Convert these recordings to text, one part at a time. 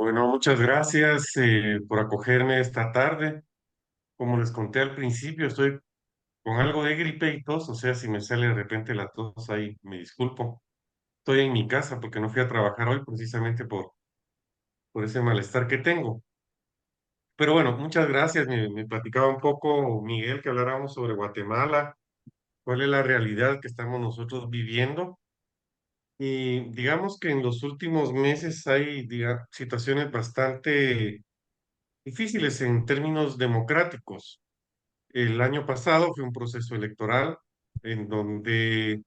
Bueno, muchas gracias por acogerme esta tarde. Como les conté al principio, estoy con algo de gripe y tos, o sea, si me sale de repente la tos ahí, me disculpo. Estoy en mi casa porque no fui a trabajar hoy precisamente por ese malestar que tengo. Pero bueno, muchas gracias. Me platicaba un poco Miguel que habláramos sobre Guatemala, cuál es la realidad que estamos nosotros viviendo. Y digamos que en los últimos meses hay situaciones bastante difíciles en términos democráticos. El año pasado fue un proceso electoral en donde,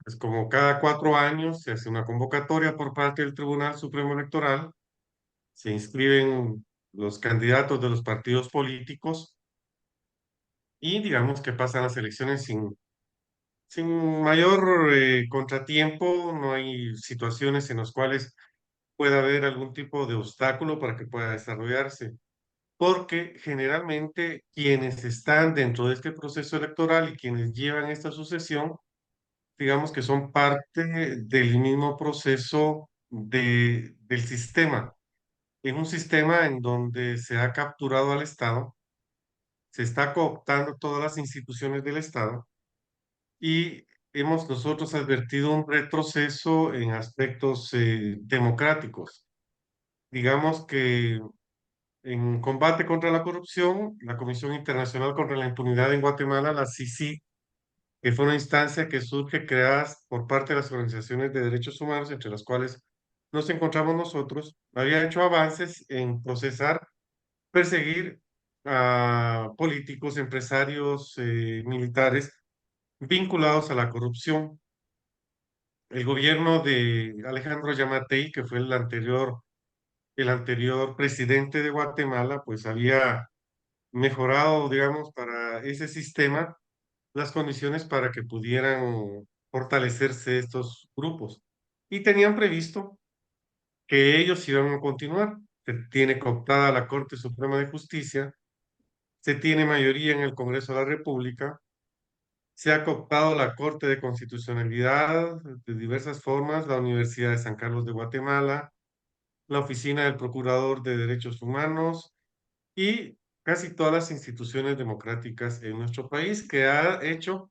pues como cada 4 años, se hace una convocatoria por parte del Tribunal Supremo Electoral, se inscriben los candidatos de los partidos políticos y digamos que pasan las elecciones sin mayor contratiempo, no hay situaciones en las cuales pueda haber algún tipo de obstáculo para que pueda desarrollarse. Porque generalmente quienes están dentro de este proceso electoral y quienes llevan esta sucesión, digamos que son parte del mismo proceso del sistema. En un sistema en donde se ha capturado al Estado, se está cooptando todas las instituciones del Estado y hemos nosotros advertido un retroceso en aspectos democráticos. Digamos que en combate contra la corrupción, la Comisión Internacional contra la Impunidad en Guatemala, la CICIG, que fue una instancia que surge creada por parte de las organizaciones de derechos humanos, entre las cuales nos encontramos nosotros, había hecho avances en procesar, perseguir a políticos, empresarios, militares vinculados a la corrupción. El gobierno de Alejandro Yamatei, que fue el anterior presidente de Guatemala, pues había mejorado, digamos, para ese sistema las condiciones para que pudieran fortalecerse estos grupos. Y tenían previsto que ellos iban a continuar. Se tiene cooptada la Corte Suprema de Justicia, se tiene mayoría en el Congreso de la República, se ha cooptado la Corte de Constitucionalidad de diversas formas, la Universidad de San Carlos de Guatemala, la Oficina del Procurador de Derechos Humanos, y casi todas las instituciones democráticas en nuestro país, que ha hecho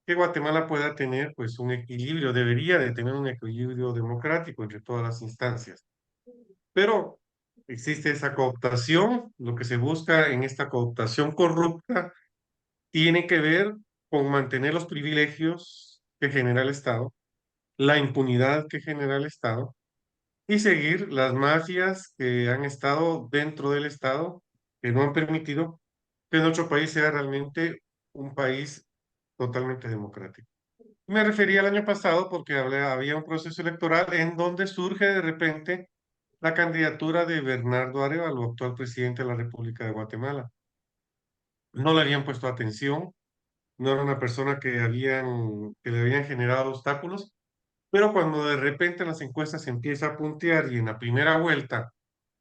que Guatemala pueda tener pues un equilibrio, debería de tener un equilibrio democrático entre todas las instancias. Pero existe esa cooptación, lo que se busca en esta cooptación corrupta tiene que ver con mantener los privilegios que genera el Estado, la impunidad que genera el Estado y seguir las mafias que han estado dentro del Estado, que no han permitido que nuestro país sea realmente un país totalmente democrático. Me refería al año pasado porque había un proceso electoral en donde surge de repente la candidatura de Bernardo Arévalo, actual presidente de la República de Guatemala. No le habían puesto atención, no era una persona que le habían generado obstáculos, pero cuando de repente en las encuestas se empieza a puntear y en la primera vuelta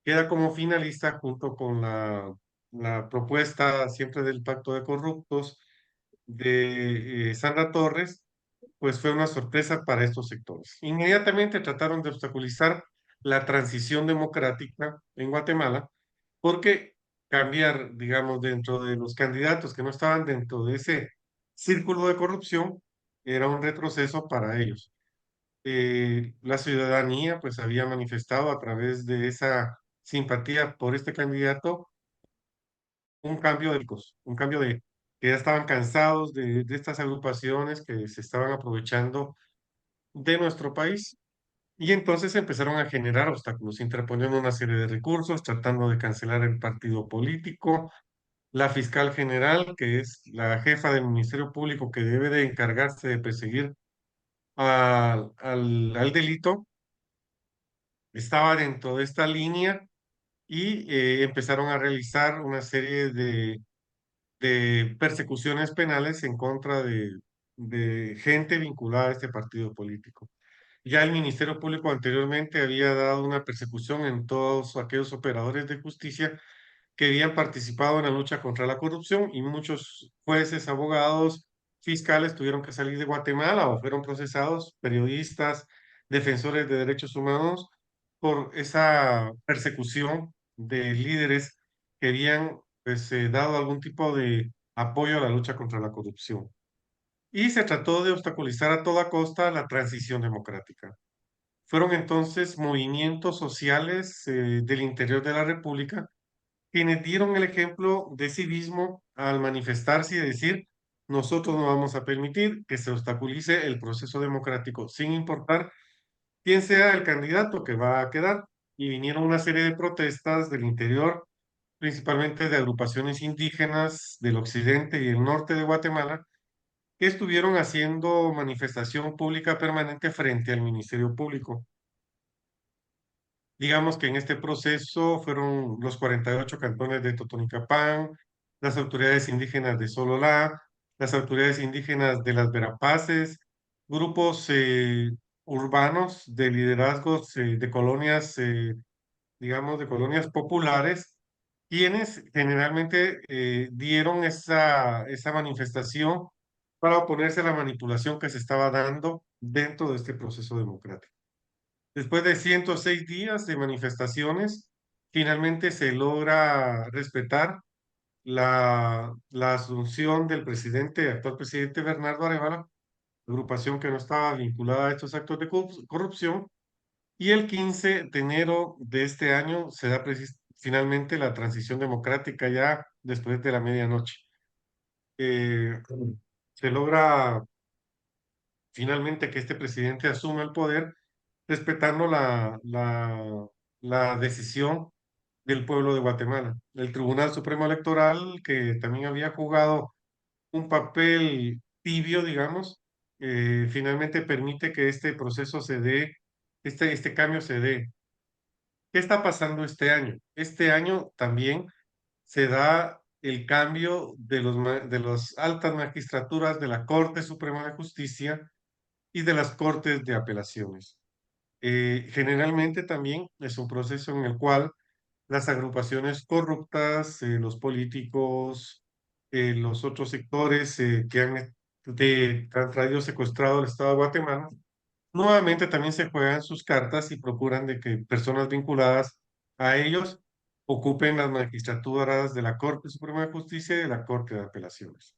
queda como finalista junto con la propuesta siempre del Pacto de Corruptos de Sandra Torres, pues fue una sorpresa para estos sectores. Inmediatamente trataron de obstaculizar la transición democrática en Guatemala, porque cambiar, digamos, dentro de los candidatos que no estaban dentro de ese círculo de corrupción era un retroceso para ellos. La ciudadanía pues había manifestado a través de esa simpatía por este candidato un cambio de que ya estaban cansados de estas agrupaciones que se estaban aprovechando de nuestro país. Y entonces empezaron a generar obstáculos, interponiendo una serie de recursos, tratando de cancelar el partido político. La fiscal general, que es la jefa del Ministerio Público que debe de encargarse de perseguir al delito, estaba dentro de esta línea y empezaron a realizar una serie de persecuciones penales en contra de gente vinculada a este partido político. Ya el Ministerio Público anteriormente había dado una persecución en todos aquellos operadores de justicia que habían participado en la lucha contra la corrupción y muchos jueces, abogados, fiscales tuvieron que salir de Guatemala o fueron procesados, periodistas, defensores de derechos humanos, por esa persecución de líderes que habían pues, dado algún tipo de apoyo a la lucha contra la corrupción. Y se trató de obstaculizar a toda costa la transición democrática. Fueron entonces movimientos sociales del interior de la República quienes dieron el ejemplo de civismo al manifestarse y decir, nosotros no vamos a permitir que se obstaculice el proceso democrático, sin importar quién sea el candidato que va a quedar. Y vinieron una serie de protestas del interior, principalmente de agrupaciones indígenas del occidente y el norte de Guatemala, que estuvieron haciendo manifestación pública permanente frente al Ministerio Público. Digamos que en este proceso fueron los 48 cantones de Totonicapán, las autoridades indígenas de Sololá, las autoridades indígenas de las Verapaces, grupos urbanos de liderazgos de colonias, digamos, de colonias populares, quienes generalmente dieron esa manifestación para oponerse a la manipulación que se estaba dando dentro de este proceso democrático. Después de 106 días de manifestaciones, finalmente se logra respetar la asunción del presidente, actual presidente Bernardo Arevalo, agrupación que no estaba vinculada a estos actos de corrupción, y el 15 de enero de este año se da finalmente la transición democrática ya después de la medianoche. Eh, Se logra finalmente que este presidente asuma el poder respetando la decisión del pueblo de Guatemala. El Tribunal Supremo Electoral, que también había jugado un papel tibio, digamos, finalmente permite que este proceso se dé, este cambio se dé. ¿Qué está pasando este año? Este año también se da el cambio de las altas magistraturas de la Corte Suprema de Justicia y de las Cortes de Apelaciones. Generalmente también es un proceso en el cual las agrupaciones corruptas, los políticos, los otros sectores que han traído secuestrado al Estado de Guatemala, nuevamente también se juegan sus cartas y procuran de que personas vinculadas a ellos ocupen las magistraturas de la Corte Suprema de Justicia y de la Corte de Apelaciones.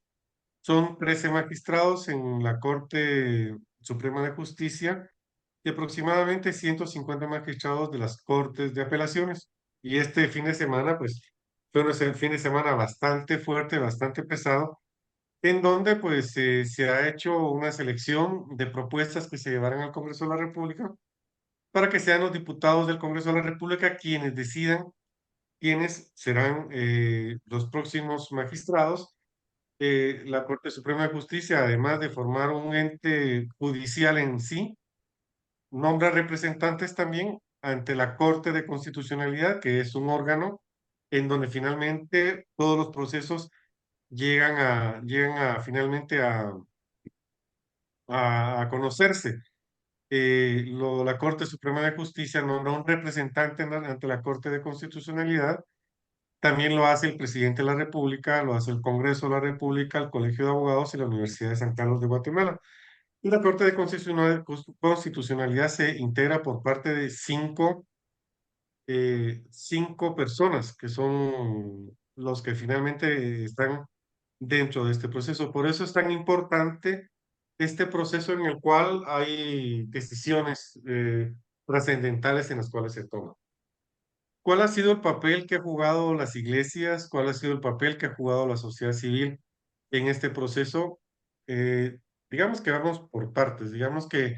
Son 13 magistrados en la Corte Suprema de Justicia y aproximadamente 150 magistrados de las Cortes de Apelaciones. Y este fin de semana, pues, fue un fin de semana bastante fuerte, bastante pesado, en donde, pues, se ha hecho una selección de propuestas que se llevarán al Congreso de la República para que sean los diputados del Congreso de la República quienes decidan quiénes serán los próximos magistrados. La Corte Suprema de Justicia, además de formar un ente judicial en sí, nombra representantes también ante la Corte de Constitucionalidad, que es un órgano en donde finalmente todos los procesos llegan a finalmente a conocerse. La Corte Suprema de Justicia nombra un representante ante la Corte de Constitucionalidad. También lo hace el presidente de la República, lo hace el Congreso de la República, el Colegio de Abogados y la Universidad de San Carlos de Guatemala. Y la Corte de Constitucionalidad se integra por parte de cinco personas que son los que finalmente están dentro de este proceso. Por eso es tan importante este proceso en el cual hay decisiones trascendentales en las cuales se toman. ¿Cuál ha sido el papel que ha jugado las iglesias? ¿Cuál ha sido el papel que ha jugado la sociedad civil en este proceso? Eh, digamos que vamos por partes. Digamos que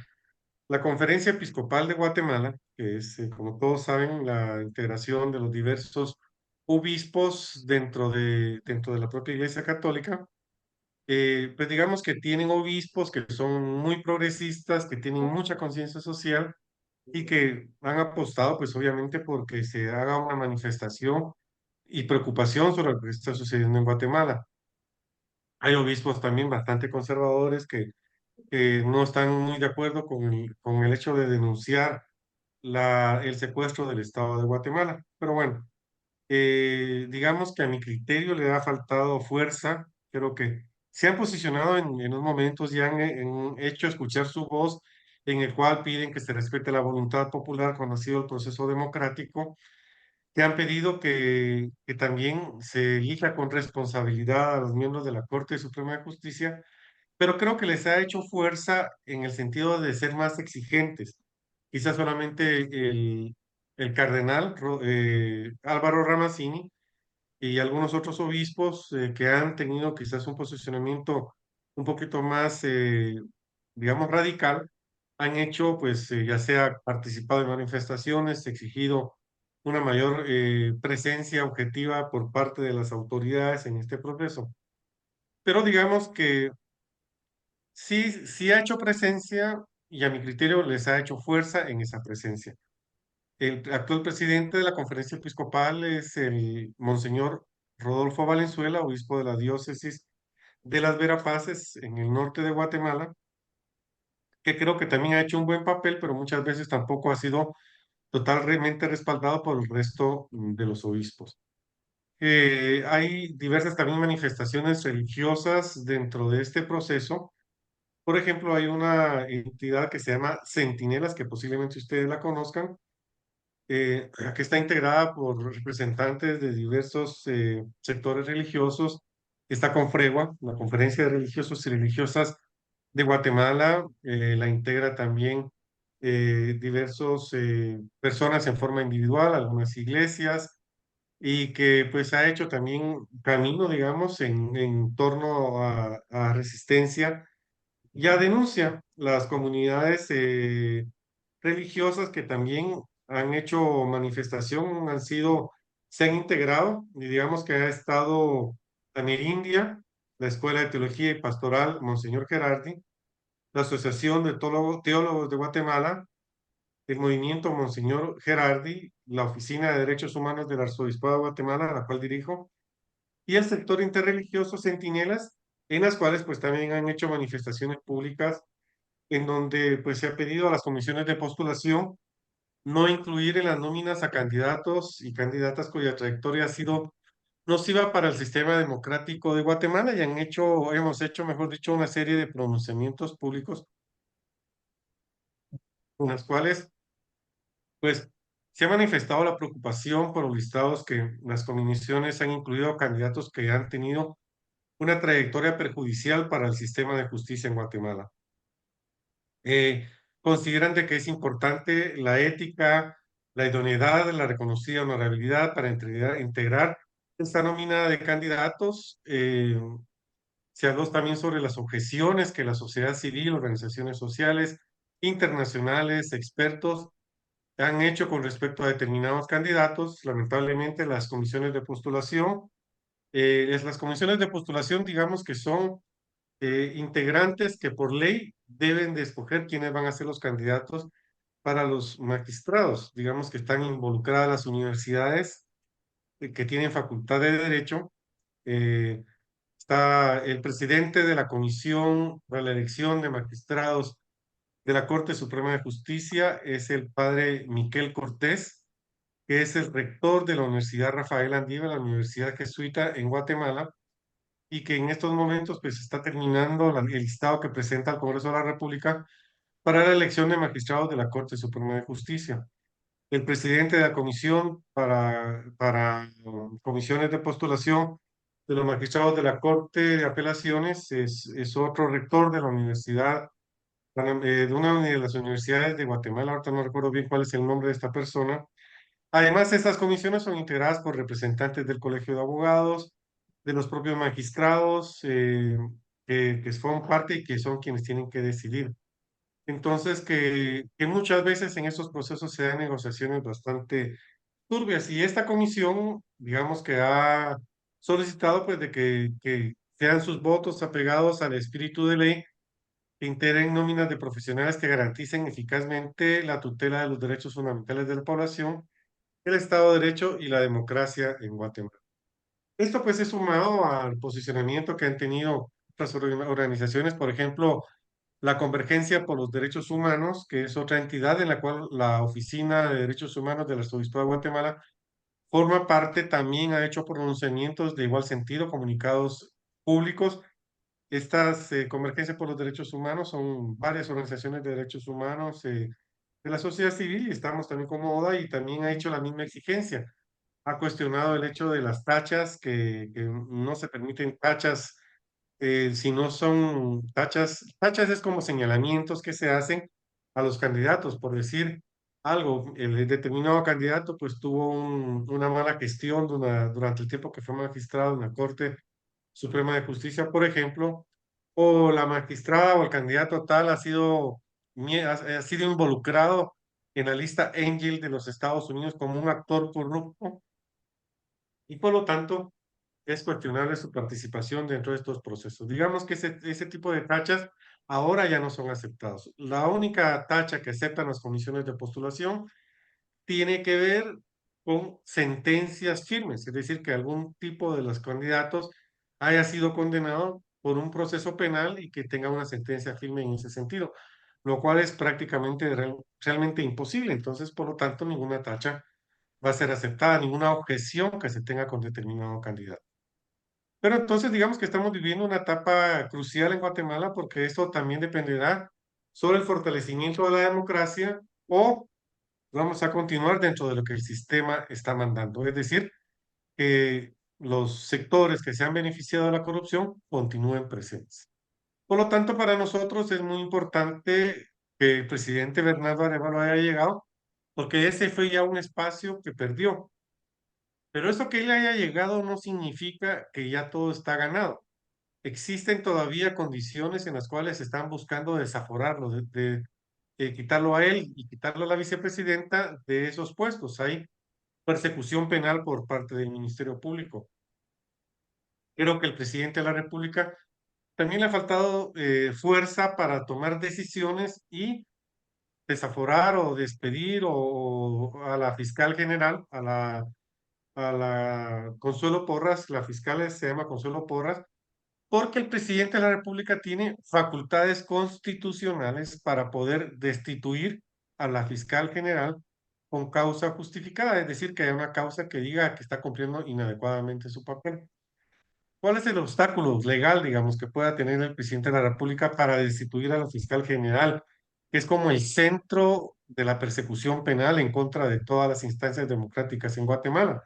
la Conferencia Episcopal de Guatemala, que es, como todos saben, la integración de los diversos obispos dentro de la propia Iglesia Católica, pues digamos que tienen obispos que son muy progresistas, que tienen mucha conciencia social y que han apostado, pues obviamente, porque se haga una manifestación y preocupación sobre lo que está sucediendo en Guatemala. Hay obispos también bastante conservadores que no están muy de acuerdo con el hecho de denunciar el secuestro del Estado de Guatemala. Pero bueno, digamos que a mi criterio le ha faltado fuerza. Creo que se han posicionado en unos momentos y han hecho escuchar su voz en el cual piden que se respete la voluntad popular cuando ha sido el proceso democrático, que han pedido que también se elija con responsabilidad a los miembros de la Corte Suprema de Justicia, pero creo que les ha hecho fuerza en el sentido de ser más exigentes. Quizás solamente el cardenal Álvaro Ramazzini y algunos otros obispos que han tenido quizás un posicionamiento un poquito más, digamos, radical, han hecho, pues, ya sea participado en manifestaciones, exigido una mayor presencia objetiva por parte de las autoridades en este proceso. Pero digamos que sí ha hecho presencia y a mi criterio les ha hecho fuerza en esa presencia. El actual presidente de la conferencia episcopal es el Monseñor Rodolfo Valenzuela, obispo de la diócesis de las Verapaces en el norte de Guatemala, que creo que también ha hecho un buen papel, pero muchas veces tampoco ha sido totalmente respaldado por el resto de los obispos. Hay diversas también manifestaciones religiosas dentro de este proceso. Por ejemplo, hay una entidad que se llama Centinelas, que posiblemente ustedes la conozcan, que está integrada por representantes de diversos sectores religiosos. Está Confregua, la Conferencia de Religiosos y Religiosas de Guatemala, la integra también diversos personas en forma individual, algunas iglesias, y que pues ha hecho también camino, digamos, en torno a resistencia ya denuncia las comunidades religiosas que también han hecho manifestación, se han integrado, y digamos que ha estado Amerindia, la Escuela de Teología y Pastoral Monseñor Gerardi, la Asociación de Teólogos de Guatemala, el Movimiento Monseñor Gerardi, la Oficina de Derechos Humanos del Arzobispado de Guatemala, a la cual dirijo, y el sector interreligioso Centinelas, en las cuales pues también han hecho manifestaciones públicas en donde pues se ha pedido a las comisiones de postulación no incluir en las nóminas a candidatos y candidatas cuya trayectoria ha sido nociva para el sistema democrático de Guatemala y hemos hecho, mejor dicho, una serie de pronunciamientos públicos en las cuales pues se ha manifestado la preocupación por los listados que las comisiones han incluido candidatos que han tenido una trayectoria perjudicial para el sistema de justicia en Guatemala. eh, Consideran de que es importante la ética, la idoneidad, la reconocida honorabilidad para integrar esta nómina de candidatos. Se habló también sobre las objeciones que la sociedad civil, organizaciones sociales, internacionales, expertos han hecho con respecto a determinados candidatos. Lamentablemente, las comisiones de postulación, digamos que son integrantes que por ley deben de escoger quiénes van a ser los candidatos para los magistrados. Digamos que están involucradas las universidades que tienen facultad de derecho. eh, Está el presidente de la Comisión para la Elección de Magistrados de la Corte Suprema de Justicia, es el padre Miquel Cortés, que es el rector de la Universidad Rafael Andívar, la Universidad Jesuita en Guatemala, y que en estos momentos pues está terminando el listado que presenta al Congreso de la República para la elección de magistrados de la Corte Suprema de Justicia. El presidente de la comisión para comisiones de postulación de los magistrados de la Corte de Apelaciones es otro rector de la universidad, de una de las universidades de Guatemala, ahorita no recuerdo bien cuál es el nombre de esta persona. Además, estas comisiones son integradas por representantes del Colegio de Abogados, de los propios magistrados, que son parte y que son quienes tienen que decidir. Entonces, que muchas veces en estos procesos se dan negociaciones bastante turbias y esta comisión, digamos que ha solicitado pues de que sean sus votos apegados al espíritu de ley, que integren nóminas de profesionales que garanticen eficazmente la tutela de los derechos fundamentales de la población, el Estado de Derecho y la democracia en Guatemala. Esto pues es sumado al posicionamiento que han tenido otras organizaciones, por ejemplo, la Convergencia por los Derechos Humanos, que es otra entidad en la cual la Oficina de Derechos Humanos del Arzobispo de Guatemala forma parte, también ha hecho pronunciamientos de igual sentido, comunicados públicos, Estas Convergencia por los Derechos Humanos son varias organizaciones de derechos humanos de la sociedad civil y estamos también como ODA y también ha hecho la misma exigencia. Ha cuestionado el hecho de las tachas, que no se permiten tachas si no son tachas. Tachas es como señalamientos que se hacen a los candidatos, por decir algo, el determinado candidato pues tuvo una mala gestión durante el tiempo que fue magistrado en la Corte Suprema de Justicia, por ejemplo, o la magistrada o el candidato tal ha sido involucrado en la lista Angel de los Estados Unidos como un actor corrupto y por lo tanto es cuestionable su participación dentro de estos procesos. Digamos que ese tipo de tachas ahora ya no son aceptados. La única tacha que aceptan las comisiones de postulación tiene que ver con sentencias firmes, es decir, que algún tipo de los candidatos haya sido condenado por un proceso penal y que tenga una sentencia firme en ese sentido, lo cual es prácticamente realmente imposible. Entonces, por lo tanto, ninguna tacha va a ser aceptada, ninguna objeción que se tenga con determinado candidato. Pero entonces digamos que estamos viviendo una etapa crucial en Guatemala porque esto también dependerá sobre el fortalecimiento de la democracia o vamos a continuar dentro de lo que el sistema está mandando. Es decir, que los sectores que se han beneficiado de la corrupción continúen presentes. Por lo tanto, para nosotros es muy importante que el presidente Bernardo Arévalo haya llegado porque ese fue ya un espacio que perdió. Pero eso que él haya llegado no significa que ya todo está ganado. Existen todavía condiciones en las cuales se están buscando desaforarlo, quitarlo a él y quitarlo a la vicepresidenta de esos puestos. Hay persecución penal por parte del Ministerio Público. Creo que el presidente de la República también le ha faltado fuerza para tomar decisiones y desaforar o despedir o a la fiscal general, a la Consuelo Porras, la fiscal se llama Consuelo Porras, porque el presidente de la República tiene facultades constitucionales para poder destituir a la fiscal general con causa justificada, es decir, que haya una causa que diga que está cumpliendo inadecuadamente su papel. ¿Cuál es el obstáculo legal, digamos, que pueda tener el presidente de la República para destituir a la fiscal general, que es como el centro de la persecución penal en contra de todas las instancias democráticas en Guatemala?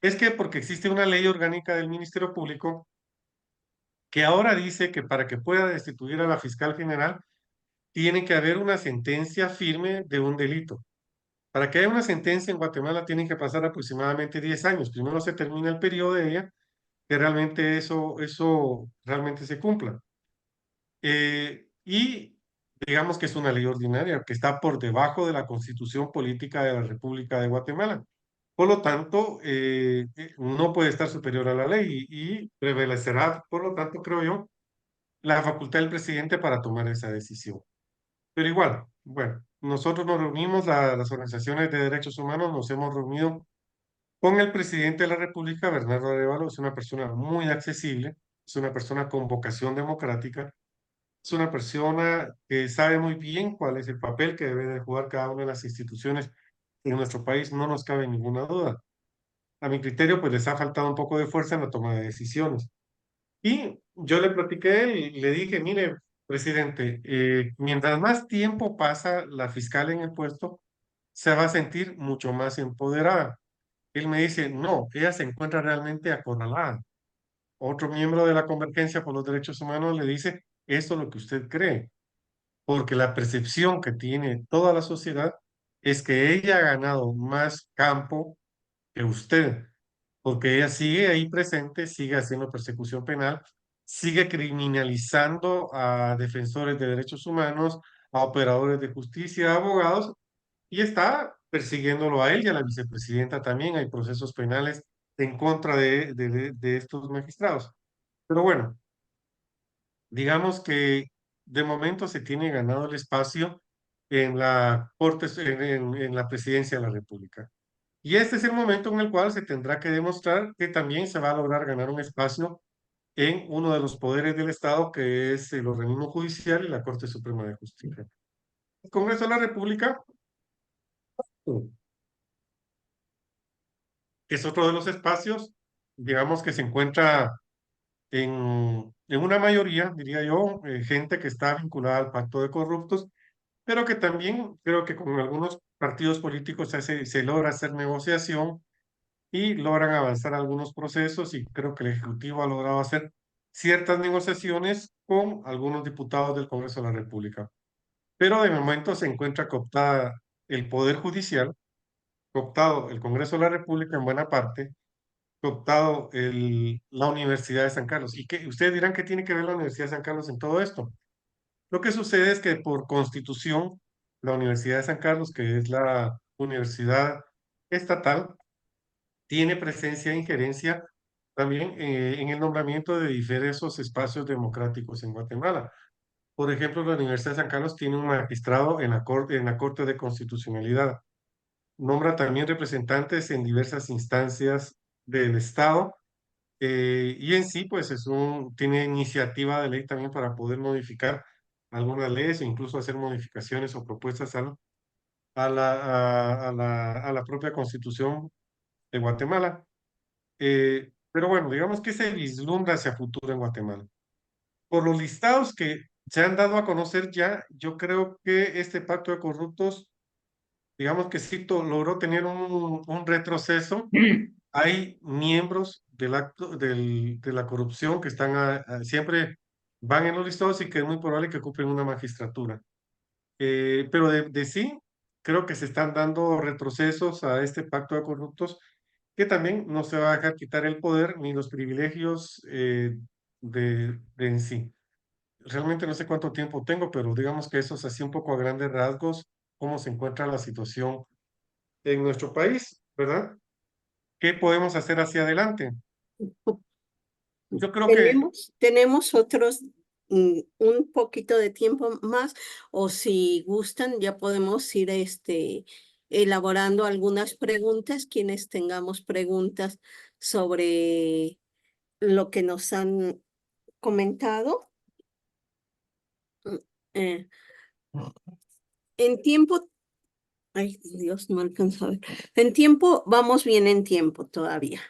Es que porque existe una ley orgánica del Ministerio Público que ahora dice que para que pueda destituir a la fiscal general tiene que haber una sentencia firme de un delito. Para que haya una sentencia en Guatemala tienen que pasar aproximadamente 10 años. Primero se termina el periodo de ella, que realmente eso realmente se cumpla. Y digamos que es una ley ordinaria que está por debajo de la Constitución Política de la República de Guatemala. Por lo tanto, no puede estar superior a la ley y prevalecerá, por lo tanto, creo yo, la facultad del presidente para tomar esa decisión. Pero igual, bueno, nosotros nos reunimos, las organizaciones de derechos humanos nos hemos reunido con el presidente de la República, Bernardo Arévalo, es una persona muy accesible, es una persona con vocación democrática, es una persona que sabe muy bien cuál es el papel que debe de jugar cada una de las instituciones en nuestro país, no nos cabe ninguna duda. A mi criterio, pues les ha faltado un poco de fuerza en la toma de decisiones. Y yo le platiqué a él y le dije, mire, presidente, mientras más tiempo pasa la fiscal en el puesto, se va a sentir mucho más empoderada. Él me dice, no, ella se encuentra realmente acorralada. Otro miembro de la Convergencia por los Derechos Humanos le dice, esto es lo que usted cree, porque la percepción que tiene toda la sociedad es que ella ha ganado más campo que usted, porque ella sigue ahí presente, sigue haciendo persecución penal, sigue criminalizando a defensores de derechos humanos, a operadores de justicia, a abogados, y está persiguiéndolo a él y a la vicepresidenta también. Hay procesos penales en contra de estos magistrados. Pero bueno, digamos que de momento se tiene ganado el espacio en la Corte, en la presidencia de la República. Y este es el momento en el cual se tendrá que demostrar que también se va a lograr ganar un espacio en uno de los poderes del Estado, que es el organismo judicial y la Corte Suprema de Justicia. El Congreso de la República es otro de los espacios, digamos que se encuentra en una mayoría, diría yo, gente que está vinculada al pacto de corruptos, pero que también creo que con algunos partidos políticos se logra hacer negociación y logran avanzar algunos procesos y creo que el Ejecutivo ha logrado hacer ciertas negociaciones con algunos diputados del Congreso de la República. Pero de momento se encuentra cooptada el Poder Judicial, cooptado el Congreso de la República en buena parte, cooptado la Universidad de San Carlos. Y que ustedes dirán que tiene que ver la Universidad de San Carlos en todo esto. Lo que sucede es que por constitución, la Universidad de San Carlos, que es la universidad estatal, tiene presencia e injerencia también en el nombramiento de diversos espacios democráticos en Guatemala. Por ejemplo, la Universidad de San Carlos tiene un magistrado en la Corte de Constitucionalidad. Nombra también representantes en diversas instancias del Estado y en sí, pues tiene iniciativa de ley también para poder modificar algunas leyes e incluso hacer modificaciones o propuestas a la propia Constitución de Guatemala. Pero bueno, digamos que se vislumbra hacia futuro en Guatemala. Por los listados que se han dado a conocer ya, yo creo que este pacto de corruptos, digamos que sí logró tener un retroceso. Hay miembros de la corrupción que están siempre van en los listados y que es muy probable que ocupen una magistratura. Pero de sí, creo que se están dando retrocesos a este pacto de corruptos que también no se va a dejar quitar el poder ni los privilegios de en sí. Realmente no sé cuánto tiempo tengo, pero digamos que eso es así un poco a grandes rasgos, cómo se encuentra la situación en nuestro país, ¿verdad? ¿Qué podemos hacer hacia adelante? Yo creo que, Tenemos otros un poquito de tiempo más, o si gustan, ya podemos ir elaborando algunas preguntas, quienes tengamos preguntas sobre lo que nos han comentado. Mm, eh, en tiempo, ay Dios, no alcanzo a ver. En tiempo, vamos bien en tiempo todavía.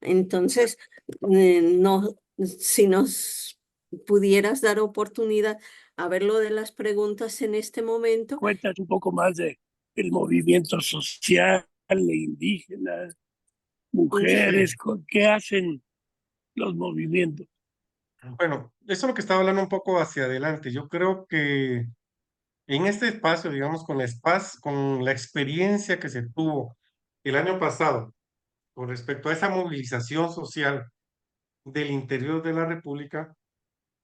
Entonces, no, si nos pudieras dar oportunidad a ver lo de las preguntas en este momento. Cuentas un poco más de el movimiento social, indígena, mujeres, ¿qué hacen los movimientos? bueno, eso es lo que estaba hablando un poco hacia adelante. Yo creo que en este espacio, digamos, con la experiencia que se tuvo el año pasado con respecto a esa movilización social del interior de la República,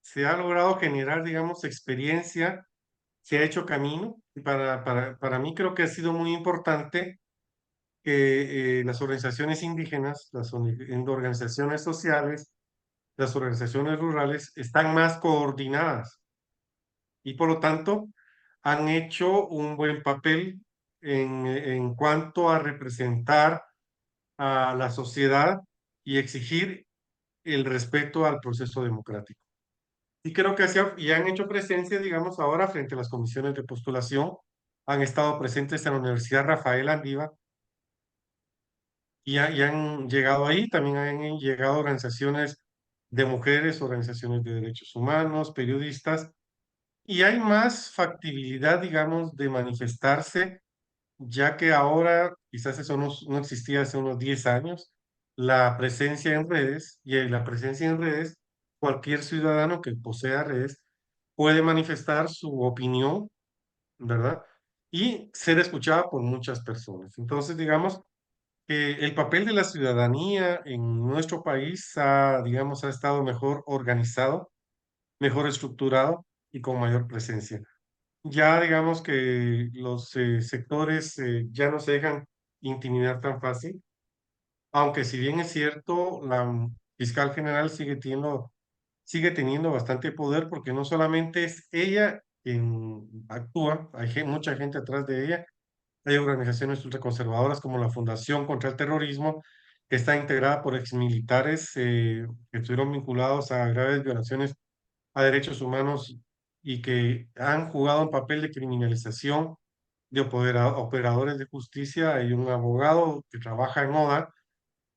se ha logrado generar, digamos, experiencia, se ha hecho camino, y para mí creo que ha sido muy importante que las organizaciones indígenas, organizaciones sociales, las organizaciones rurales están más coordinadas y por lo tanto han hecho un buen papel en cuanto a representar a la sociedad y exigir el respeto al proceso democrático. Y creo que y han hecho presencia, digamos, ahora frente a las comisiones de postulación, han estado presentes en la Universidad Rafael Andívar y han llegado ahí, también han llegado organizaciones de mujeres, organizaciones de derechos humanos, periodistas, y hay más factibilidad, digamos, de manifestarse, ya que ahora, quizás eso no existía hace unos 10 años, la presencia en redes, y en la presencia en redes, cualquier ciudadano que posea redes puede manifestar su opinión, ¿verdad? Y ser escuchada por muchas personas. Entonces, digamos que el papel de la ciudadanía en nuestro país digamos, ha estado mejor organizado, mejor estructurado y con mayor presencia. Ya digamos que los sectores ya no se dejan intimidar tan fácil, aunque si bien es cierto, la fiscal general sigue teniendo bastante poder porque no solamente es ella quien actúa, hay mucha gente atrás de ella, hay organizaciones ultraconservadoras como la Fundación contra el Terrorismo, que está integrada por exmilitares que estuvieron vinculados a graves violaciones a derechos humanos y que han jugado un papel de criminalización de operadores de justicia. Hay un abogado que trabaja en ODA,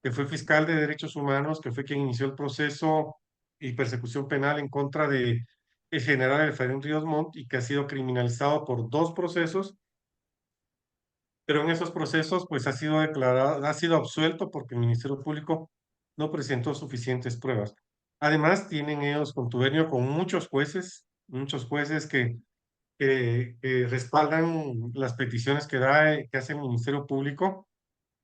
que fue fiscal de derechos humanos, que fue quien inició el proceso y persecución penal en contra de el general Efraín Ríos Montt y que ha sido criminalizado por 2 procesos, pero en esos procesos pues ha sido declarado, ha sido absuelto porque el Ministerio Público no presentó suficientes pruebas. Además, tienen ellos contubernio con muchos jueces que respaldan las peticiones que hace el Ministerio Público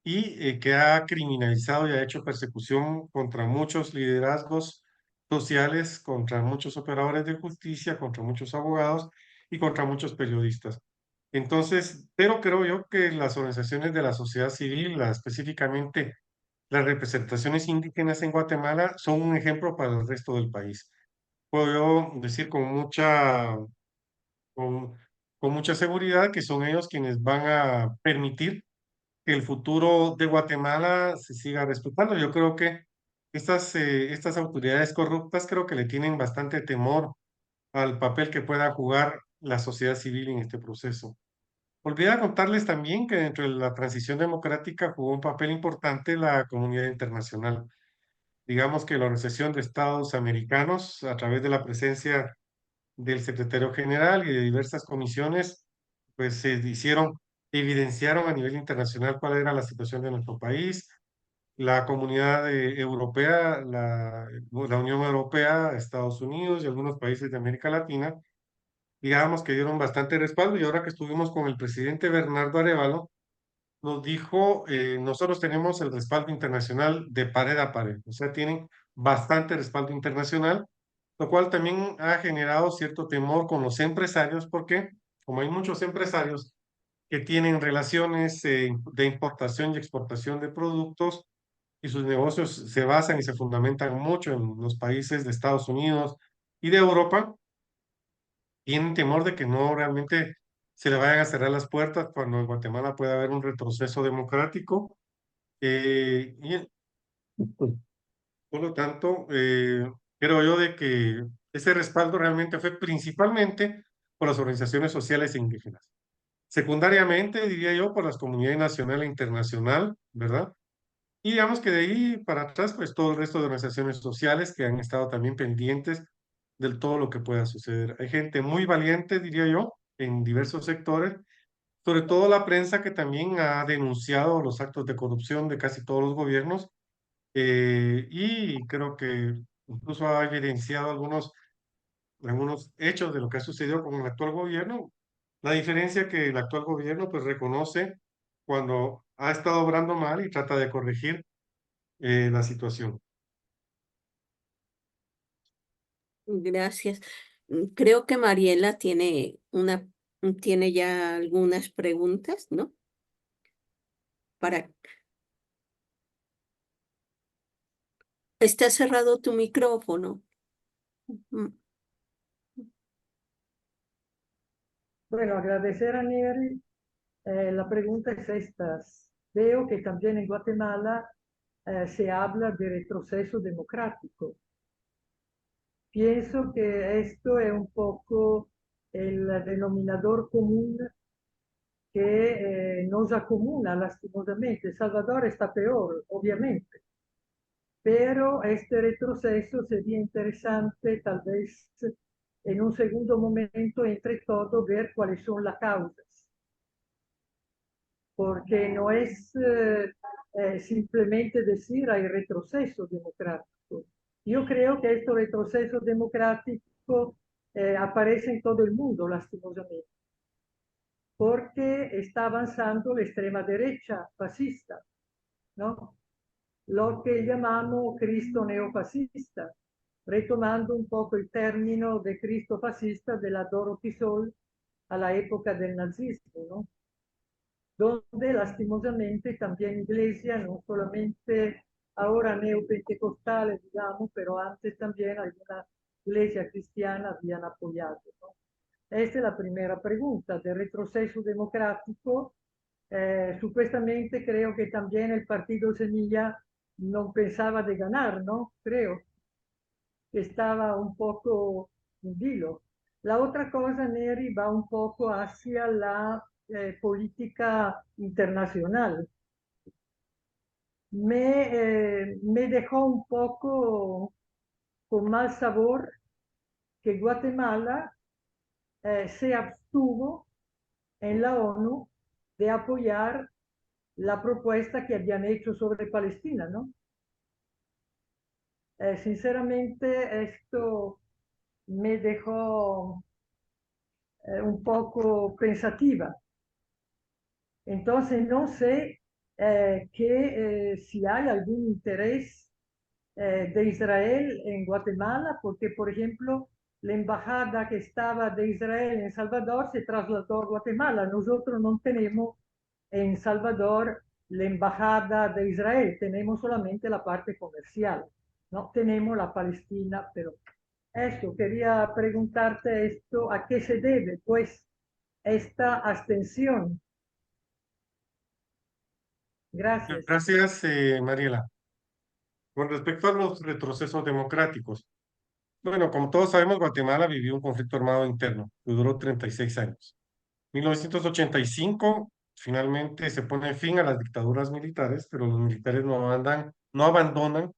y que ha criminalizado y ha hecho persecución contra muchos liderazgos sociales, contra muchos operadores de justicia, contra muchos abogados y contra muchos periodistas. Entonces, pero creo yo que las organizaciones de la sociedad civil, específicamente las representaciones indígenas en Guatemala, son un ejemplo para el resto del país. Puedo yo decir con, con mucha seguridad que son ellos quienes van a permitir que el futuro de Guatemala se siga respetando. Yo creo que estas autoridades corruptas creo que le tienen bastante temor al papel que pueda jugar la sociedad civil en este proceso. Olvidé contarles también que dentro de la transición democrática jugó un papel importante la comunidad internacional. Digamos que la Organización de Estados Americanos, a través de la presencia del secretario general y de diversas comisiones, pues evidenciaron a nivel internacional cuál era la situación de nuestro país. La comunidad europea, la Unión Europea, Estados Unidos y algunos países de América Latina, digamos que dieron bastante respaldo y ahora que estuvimos con el presidente Bernardo Arévalo, nos dijo, nosotros tenemos el respaldo internacional de pared a pared, o sea, tienen bastante respaldo internacional, lo cual también ha generado cierto temor con los empresarios, porque como hay muchos empresarios que tienen relaciones de importación y exportación de productos y sus negocios se basan y se fundamentan mucho en los países de Estados Unidos y de Europa, tienen temor de que no realmente se le vayan a cerrar las puertas cuando en Guatemala pueda haber un retroceso democrático. Y por lo tanto, creo yo de que ese respaldo realmente fue principalmente por las organizaciones sociales e indígenas. Secundariamente, diría yo, por las comunidades nacional e internacional, ¿verdad? Y digamos que de ahí para atrás, pues todo el resto de organizaciones sociales que han estado también pendientes de todo lo que pueda suceder. Hay gente muy valiente, diría yo, en diversos sectores, sobre todo la prensa que también ha denunciado los actos de corrupción de casi todos los gobiernos y creo que incluso ha evidenciado algunos hechos de lo que ha sucedido con el actual gobierno. La diferencia que el actual gobierno pues reconoce cuando ha estado obrando mal y trata de corregir la situación. Gracias. Creo que Mariela tiene ya algunas preguntas, ¿no? Está cerrado tu micrófono. Mm, Bueno, agradecer a Neri. La pregunta es esta. Veo que también en Guatemala se habla de retroceso democrático. Pienso que esto es un poco el denominador común que nos acomuna lastimosamente. El Salvador está peor, obviamente, pero este retroceso sería interesante tal vez en un segundo momento, entre todo, ver cuáles son las causas. Porque no es simplemente decir hay retroceso democrático. Yo creo que este retroceso democrático aparece en todo el mundo, lastimosamente, porque está avanzando la extrema derecha fascista, ¿no? Lo que llamamos Cristo neofascista, retomando un poco el término de Cristo fascista de la Dorothy Sol a la época del nazismo, ¿no? Donde lastimosamente también Iglesia, no solamente ahora neopentecostales, digamos, pero antes también alguna iglesia cristiana habían apoyado, ¿no? Esta es la primera pregunta, del retroceso democrático. Supuestamente creo que también el partido Semilla no pensaba de ganar, ¿no? Creo que estaba un poco en vilo. La otra cosa, Neri, va un poco hacia la política internacional. Me dejó un poco con mal sabor que Guatemala se abstuvo en la ONU de apoyar la propuesta que habían hecho sobre Palestina, ¿no? Sinceramente, esto me dejó un poco pensativa. Entonces, no sé si hay algún interés de Israel en Guatemala, porque, por ejemplo, la embajada que estaba de Israel en Salvador se trasladó a Guatemala. Nosotros no tenemos en Salvador la embajada de Israel, tenemos solamente la parte comercial, no tenemos la Palestina, pero esto, quería preguntarte esto, ¿a qué se debe, pues, esta abstención? Gracias. Gracias, Mariela. Con respecto a los retrocesos democráticos, bueno, como todos sabemos, Guatemala vivió un conflicto armado interno que duró 36 años. 1985, finalmente se pone fin a las dictaduras militares, pero los militares no abandonan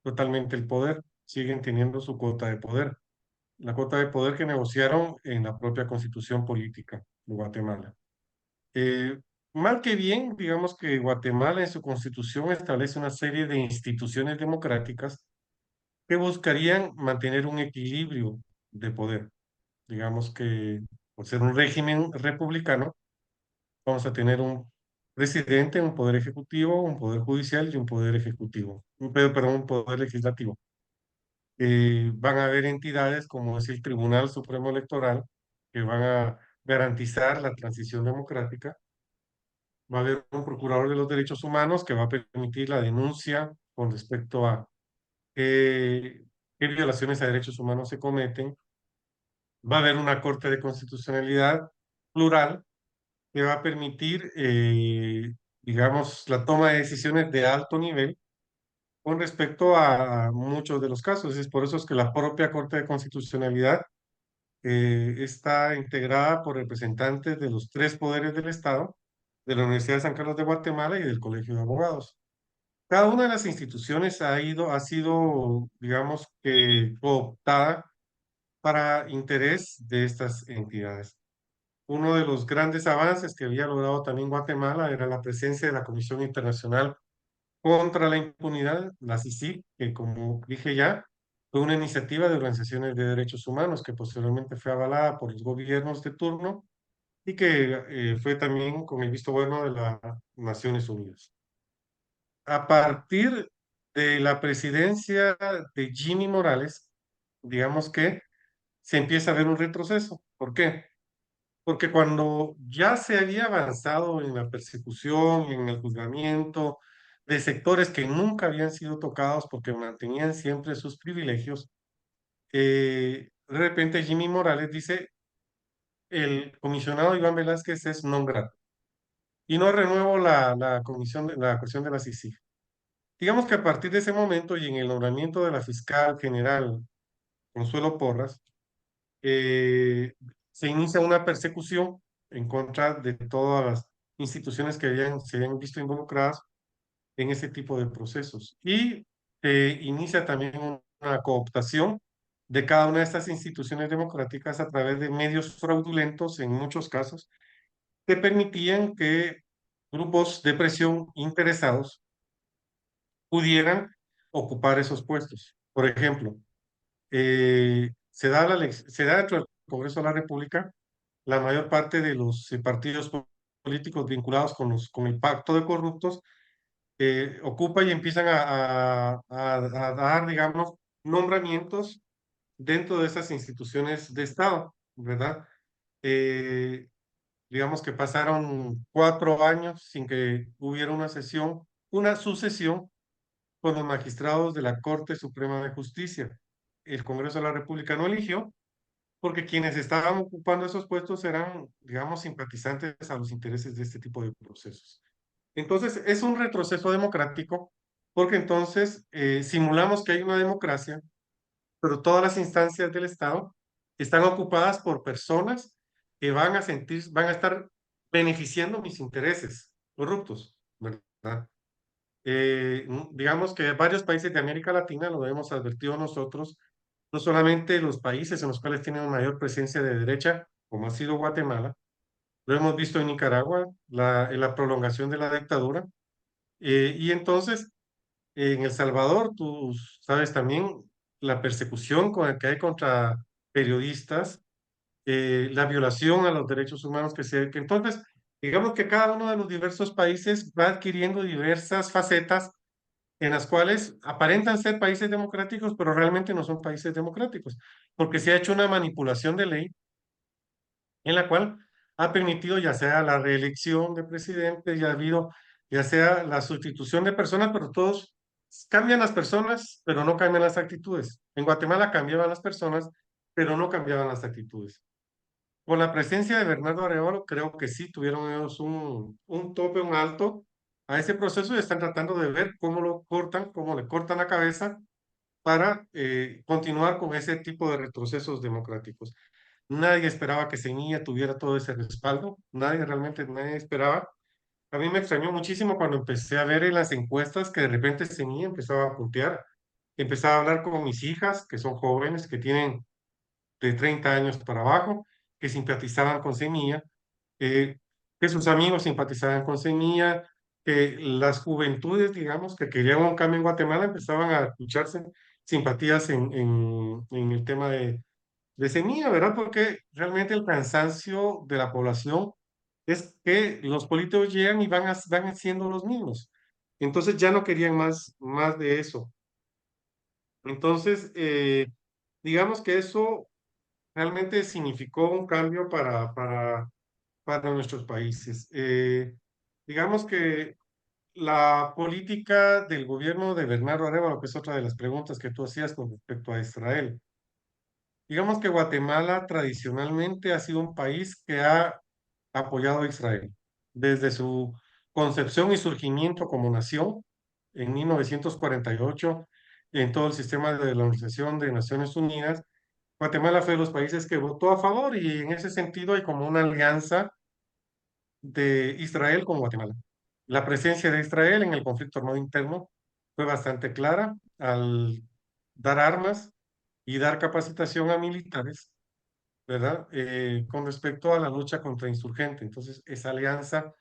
totalmente el poder, siguen teniendo su cuota de poder, la cuota de poder que negociaron en la propia constitución política de Guatemala. Eh, Mal que bien, digamos que Guatemala en su constitución establece una serie de instituciones democráticas que buscarían mantener un equilibrio de poder. Digamos que por ser un régimen republicano, vamos a tener un presidente, un poder ejecutivo, un poder judicial y un poder ejecutivo, perdón, un poder legislativo. Van a haber entidades como es el Tribunal Supremo Electoral que van a garantizar la transición democrática. Va a haber un procurador de los derechos humanos que va a permitir la denuncia con respecto a qué violaciones a derechos humanos se cometen. Va a haber una Corte de Constitucionalidad plural que va a permitir, digamos, la toma de decisiones de alto nivel con respecto a muchos de los casos. Es por eso es que la propia Corte de Constitucionalidad está integrada por representantes de los tres poderes del Estado, de la Universidad de San Carlos de Guatemala y del Colegio de Abogados. Cada una de las instituciones ha sido, digamos, que cooptada para interés de estas entidades. Uno de los grandes avances que había logrado también Guatemala era la presencia de la Comisión Internacional contra la Impunidad, la CICIG, que como dije ya, fue una iniciativa de organizaciones de derechos humanos que posteriormente fue avalada por los gobiernos de turno y que fue también con el visto bueno de las Naciones Unidas. A partir de la presidencia de Jimmy Morales, digamos que se empieza a ver un retroceso. ¿Por qué? Porque cuando ya se había avanzado en la persecución, en el juzgamiento de sectores que nunca habían sido tocados porque mantenían siempre sus privilegios, de repente Jimmy Morales dice, el comisionado Iván Velázquez es non grato y no renuevo la cuestión de la CICIG. Digamos que a partir de ese momento y en el nombramiento de la fiscal general Consuelo Porras, se inicia una persecución en contra de todas las instituciones que se habían visto involucradas en ese tipo de procesos. Y inicia también una cooptación de cada una de estas instituciones democráticas a través de medios fraudulentos, en muchos casos, que permitían que grupos de presión interesados pudieran ocupar esos puestos. Por ejemplo, se da dentro del Congreso de la República la mayor parte de los partidos políticos vinculados con el pacto de corruptos, ocupa y empiezan a dar, digamos, nombramientos dentro de esas instituciones de Estado, ¿verdad? Eh, digamos que pasaron 4 años sin que hubiera una sucesión con los magistrados de la Corte Suprema de Justicia. El Congreso de la República no eligió porque quienes estaban ocupando esos puestos eran, digamos, simpatizantes a los intereses de este tipo de procesos. Entonces, es un retroceso democrático porque entonces simulamos que hay una democracia, pero todas las instancias del Estado están ocupadas por personas que van a estar beneficiando mis intereses corruptos, ¿verdad? Digamos que varios países de América Latina, lo hemos advertido nosotros, no solamente los países en los cuales tienen mayor presencia de derecha, como ha sido Guatemala, lo hemos visto en Nicaragua, en la prolongación de la dictadura, y entonces en El Salvador, tú sabes también la persecución que hay contra periodistas, la violación a los derechos humanos que entonces, digamos que cada uno de los diversos países va adquiriendo diversas facetas en las cuales aparentan ser países democráticos, pero realmente no son países democráticos, porque se ha hecho una manipulación de ley en la cual ha permitido ya sea la reelección de presidentes, ya ha habido ya sea la sustitución de personas, pero todos cambian las personas, pero no cambian las actitudes. En Guatemala cambiaban las personas, pero no cambiaban las actitudes. Con la presencia de Bernardo Arevalo, creo que sí tuvieron ellos un tope, un alto a ese proceso y están tratando de ver cómo lo cortan, cómo le cortan la cabeza para continuar con ese tipo de retrocesos democráticos. Nadie esperaba que Semilla tuviera todo ese respaldo, nadie esperaba. A mí me extrañó muchísimo cuando empecé a ver en las encuestas que de repente Semilla empezaba a puntear, empezaba a hablar con mis hijas, que son jóvenes, que tienen de 30 años para abajo, que simpatizaban con Semilla, eh, que sus amigos simpatizaban con Semilla, que las juventudes, digamos, que querían un cambio en Guatemala, empezaban a escucharse simpatías en el tema de Semilla, ¿verdad? Porque realmente el cansancio de la población es que los políticos llegan y van siendo los mismos. Entonces ya no querían más de eso. Entonces, digamos que eso realmente significó un cambio para nuestros países. Digamos que la política del gobierno de Bernardo Arévalo, que es otra de las preguntas que tú hacías con respecto a Israel. Digamos que Guatemala tradicionalmente ha sido un país que ha apoyado a Israel desde su concepción y surgimiento como nación en 1948 en todo el sistema de la Organización de Naciones Unidas. Guatemala fue de los países que votó a favor y en ese sentido hay como una alianza de Israel con Guatemala. La presencia de Israel en el conflicto armado interno fue bastante clara al dar armas y dar capacitación a militares, ¿verdad? Con respecto a la lucha contra insurgentes. Entonces, esa alianza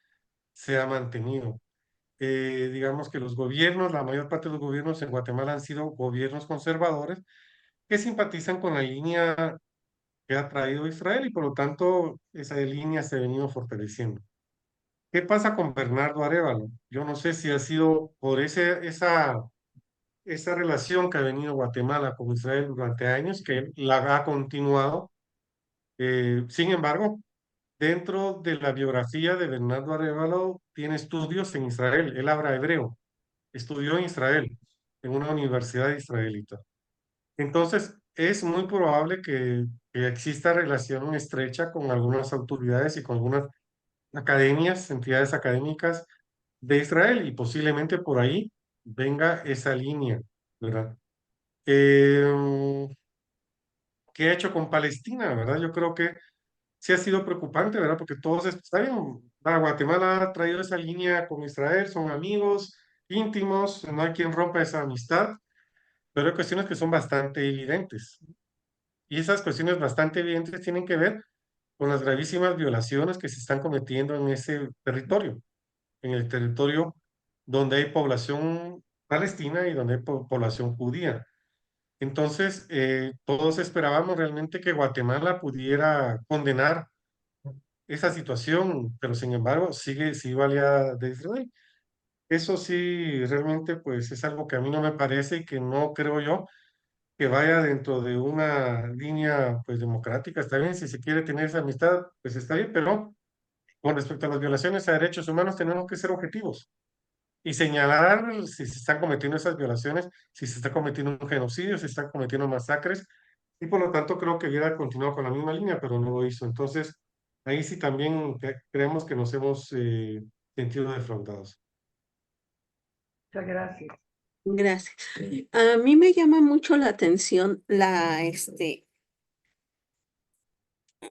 se ha mantenido. Digamos que los gobiernos, la mayor parte de los gobiernos en Guatemala han sido gobiernos conservadores que simpatizan con la línea que ha traído Israel y por lo tanto esa línea se ha venido fortaleciendo. ¿Qué pasa con Bernardo Arévalo? Yo no sé si ha sido por esa relación que ha venido Guatemala con Israel durante años, que la ha continuado. Sin embargo, dentro de la biografía de Bernardo Arévalo, tiene estudios en Israel. Él habla hebreo, estudió en Israel, en una universidad israelita. Entonces, es muy probable que exista relación estrecha con algunas autoridades y con algunas academias, entidades académicas de Israel y posiblemente por ahí venga esa línea, ¿verdad? Eh, ¿Qué ha hecho con Palestina, verdad? Yo creo que sí ha sido preocupante, ¿verdad? Porque todos, está bien, Guatemala ha traído esa línea con Israel, son amigos íntimos, no hay quien rompa esa amistad, pero hay cuestiones que son bastante evidentes. Y esas cuestiones bastante evidentes tienen que ver con las gravísimas violaciones que se están cometiendo en ese territorio, en el territorio donde hay población palestina y donde hay población judía. Entonces, todos esperábamos realmente que Guatemala pudiera condenar esa situación, pero sin embargo sigue aliada de Israel. Eso sí, realmente pues es algo que a mí no me parece y que no creo yo que vaya dentro de una línea pues democrática. Está bien, si se quiere tener esa amistad, pues está bien, pero con respecto a las violaciones a derechos humanos tenemos que ser objetivos y señalar si se están cometiendo esas violaciones, si se está cometiendo un genocidio, si se están cometiendo masacres, y por lo tanto creo que hubiera continuado con la misma línea, pero no lo hizo. Entonces, ahí sí también creemos que nos hemos sentido defraudados. Muchas gracias. Gracias. A mí me llama mucho la atención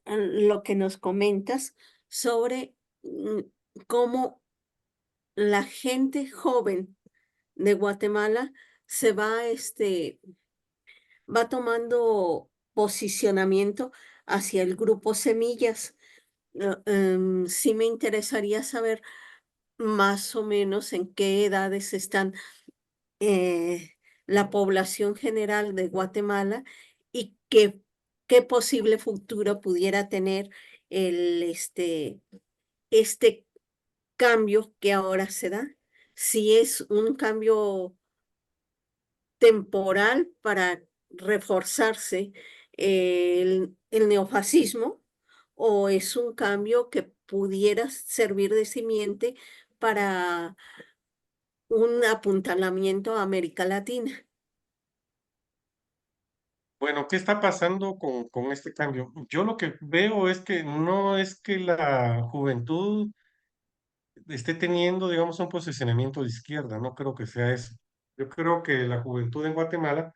lo que nos comentas sobre cómo la gente joven de Guatemala se va va tomando posicionamiento hacia el grupo Semillas. Sí me interesaría saber más o menos en qué edades están la población general de Guatemala y qué posible futuro pudiera tener este cambio que ahora se da. Si es un cambio temporal para reforzarse el neofascismo o es un cambio que pudiera servir de simiente para un apuntalamiento a América Latina. Bueno, ¿qué está pasando con este cambio? Yo lo que veo es que no es que la juventud esté teniendo, digamos, un posicionamiento de izquierda, no creo que sea eso. Yo creo que la juventud en Guatemala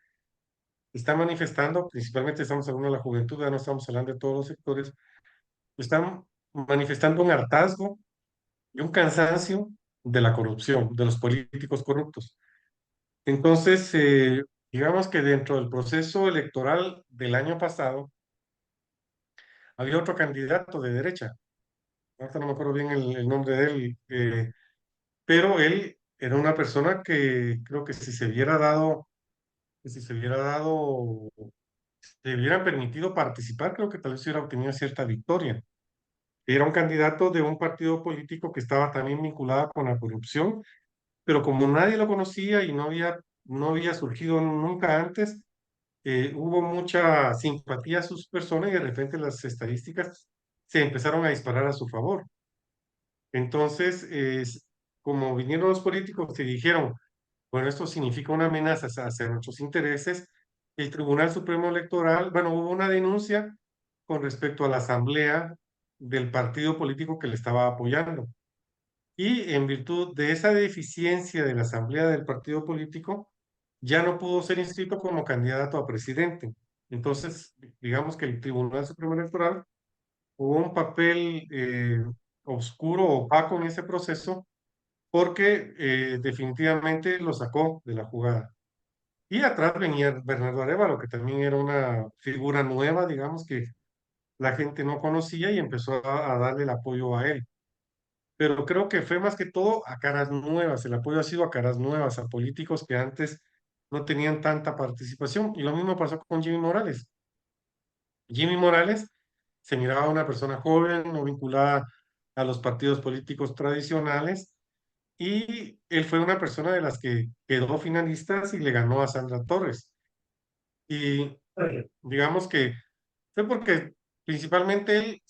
está manifestando, principalmente estamos hablando de la juventud, ya no estamos hablando de todos los sectores, están manifestando un hartazgo y un cansancio de la corrupción, de los políticos corruptos. Entonces, digamos que dentro del proceso electoral del año pasado, había otro candidato de derecha, ahorita no me acuerdo bien el nombre de él, pero él era una persona que creo que si se hubiera dado, que si se hubiera dado, se hubiera permitido participar, creo que tal vez hubiera obtenido cierta victoria. Era un candidato de un partido político que estaba también vinculado con la corrupción, pero como nadie lo conocía y no había surgido nunca antes, hubo mucha simpatía a sus personas y de repente las estadísticas se empezaron a disparar a su favor. Entonces, como vinieron los políticos y dijeron, bueno, esto significa una amenaza hacia nuestros intereses, el Tribunal Supremo Electoral, bueno, hubo una denuncia con respecto a la asamblea del partido político que le estaba apoyando. Y en virtud de esa deficiencia de la asamblea del partido político, ya no pudo ser inscrito como candidato a presidente. Entonces, digamos que el Tribunal Supremo Electoral jugó un papel oscuro, opaco en ese proceso, porque definitivamente lo sacó de la jugada. Y atrás venía Bernardo Arévalo, que también era una figura nueva, digamos, que la gente no conocía y empezó a darle el apoyo a él. Pero creo que fue más que todo a caras nuevas, el apoyo ha sido a caras nuevas, a políticos que antes no tenían tanta participación. Y lo mismo pasó con Jimmy Morales. Jimmy Morales se miraba una persona joven, no vinculada a los partidos políticos tradicionales, y él fue una persona de las que quedó finalistas y le ganó a Sandra Torres. Y digamos que fue porque principalmente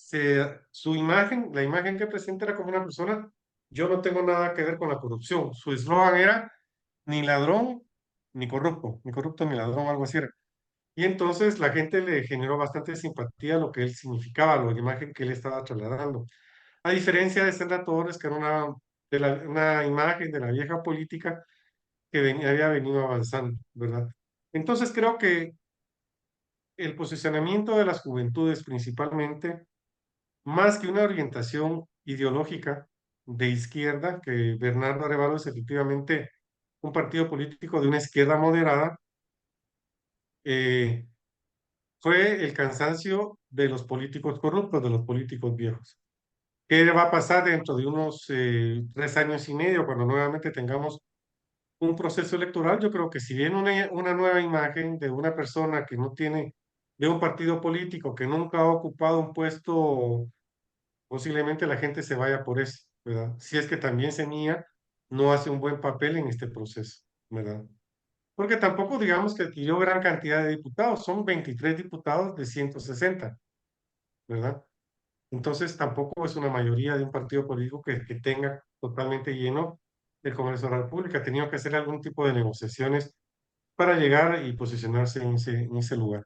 su imagen, la imagen que presenta era como una persona, yo no tengo nada que ver con la corrupción. Su eslogan era ni ladrón, ni corrupto, ni ladrón, algo así era. Y entonces la gente le generó bastante simpatía a lo que él significaba, la imagen que él estaba trasladando. A diferencia de Sandra Torres, que era una imagen de la vieja política que había venido avanzando, ¿verdad? Entonces creo que el posicionamiento de las juventudes principalmente, más que una orientación ideológica de izquierda, que Bernardo Arévalo es efectivamente un partido político de una izquierda moderada, eh, fue el cansancio de los políticos corruptos, de los políticos viejos. ¿Qué va a pasar dentro de unos 3 años y medio, cuando nuevamente tengamos un proceso electoral? Yo creo que si viene una nueva imagen de una persona que no tiene, de un partido político que nunca ha ocupado un puesto, posiblemente la gente se vaya por eso, ¿verdad? Si es que también Semilla no hace un buen papel en este proceso, ¿verdad? Porque tampoco digamos que adquirió gran cantidad de diputados, son 23 diputados de 160, ¿verdad? Entonces tampoco es una mayoría de un partido político que tenga totalmente lleno el Congreso de la República. Ha tenido que hacer algún tipo de negociaciones para llegar y posicionarse en ese lugar.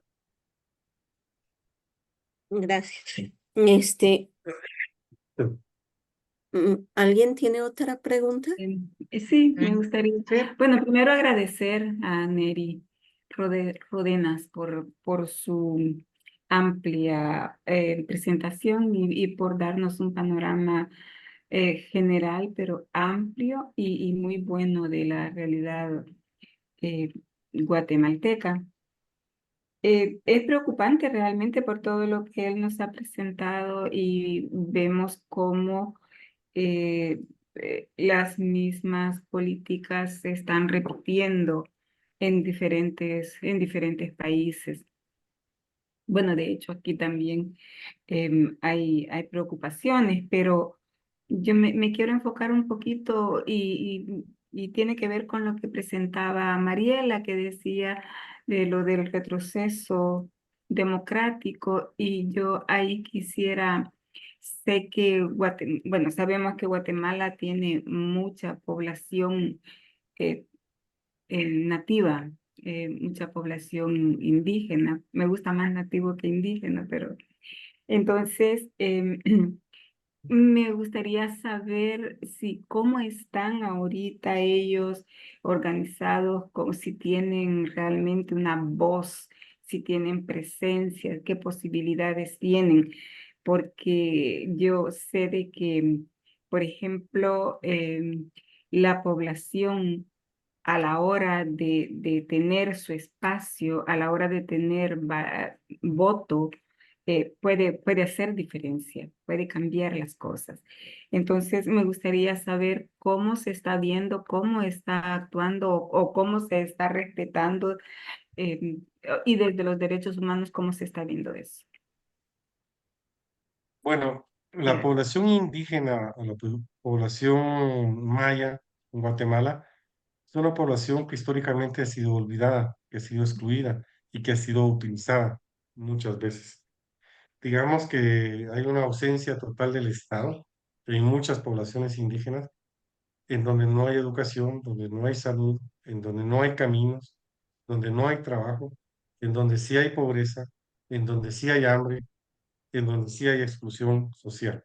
Gracias. Sí. ¿Alguien tiene otra pregunta? Sí, me gustaría. Sí, Bueno, primero agradecer a Neri Rodenas por su amplia presentación y por darnos un panorama general, pero amplio y muy bueno de la realidad guatemalteca. Es preocupante realmente por todo lo que él nos ha presentado y vemos cómo eh, las mismas políticas se están repitiendo en diferentes países. Bueno, de hecho, aquí también hay preocupaciones, pero yo me quiero enfocar un poquito y tiene que ver con lo que presentaba Mariela, que decía de lo del retroceso democrático, y yo ahí quisiera, sé que, bueno, sabemos que Guatemala tiene mucha población eh, nativa, mucha población indígena. Me gusta más nativo que indígena, pero entonces me gustaría saber si cómo están ahorita ellos organizados, como si tienen realmente una voz, si tienen presencia, qué posibilidades tienen, porque yo sé de que, por ejemplo, la población a la hora de tener su espacio, a la hora de tener voto, puede hacer diferencia, puede cambiar las cosas. Entonces, me gustaría saber cómo se está viendo, cómo está actuando o cómo se está respetando eh, y desde los derechos humanos, cómo se está viendo eso. Bueno, la población indígena o la población maya en Guatemala es una población que históricamente ha sido olvidada, que ha sido excluida y que ha sido utilizada muchas veces. Digamos que hay una ausencia total del Estado en muchas poblaciones indígenas, en donde no hay educación, donde no hay salud, en donde no hay caminos, donde no hay trabajo, en donde sí hay pobreza, en donde sí hay hambre, en donde sí hay exclusión social.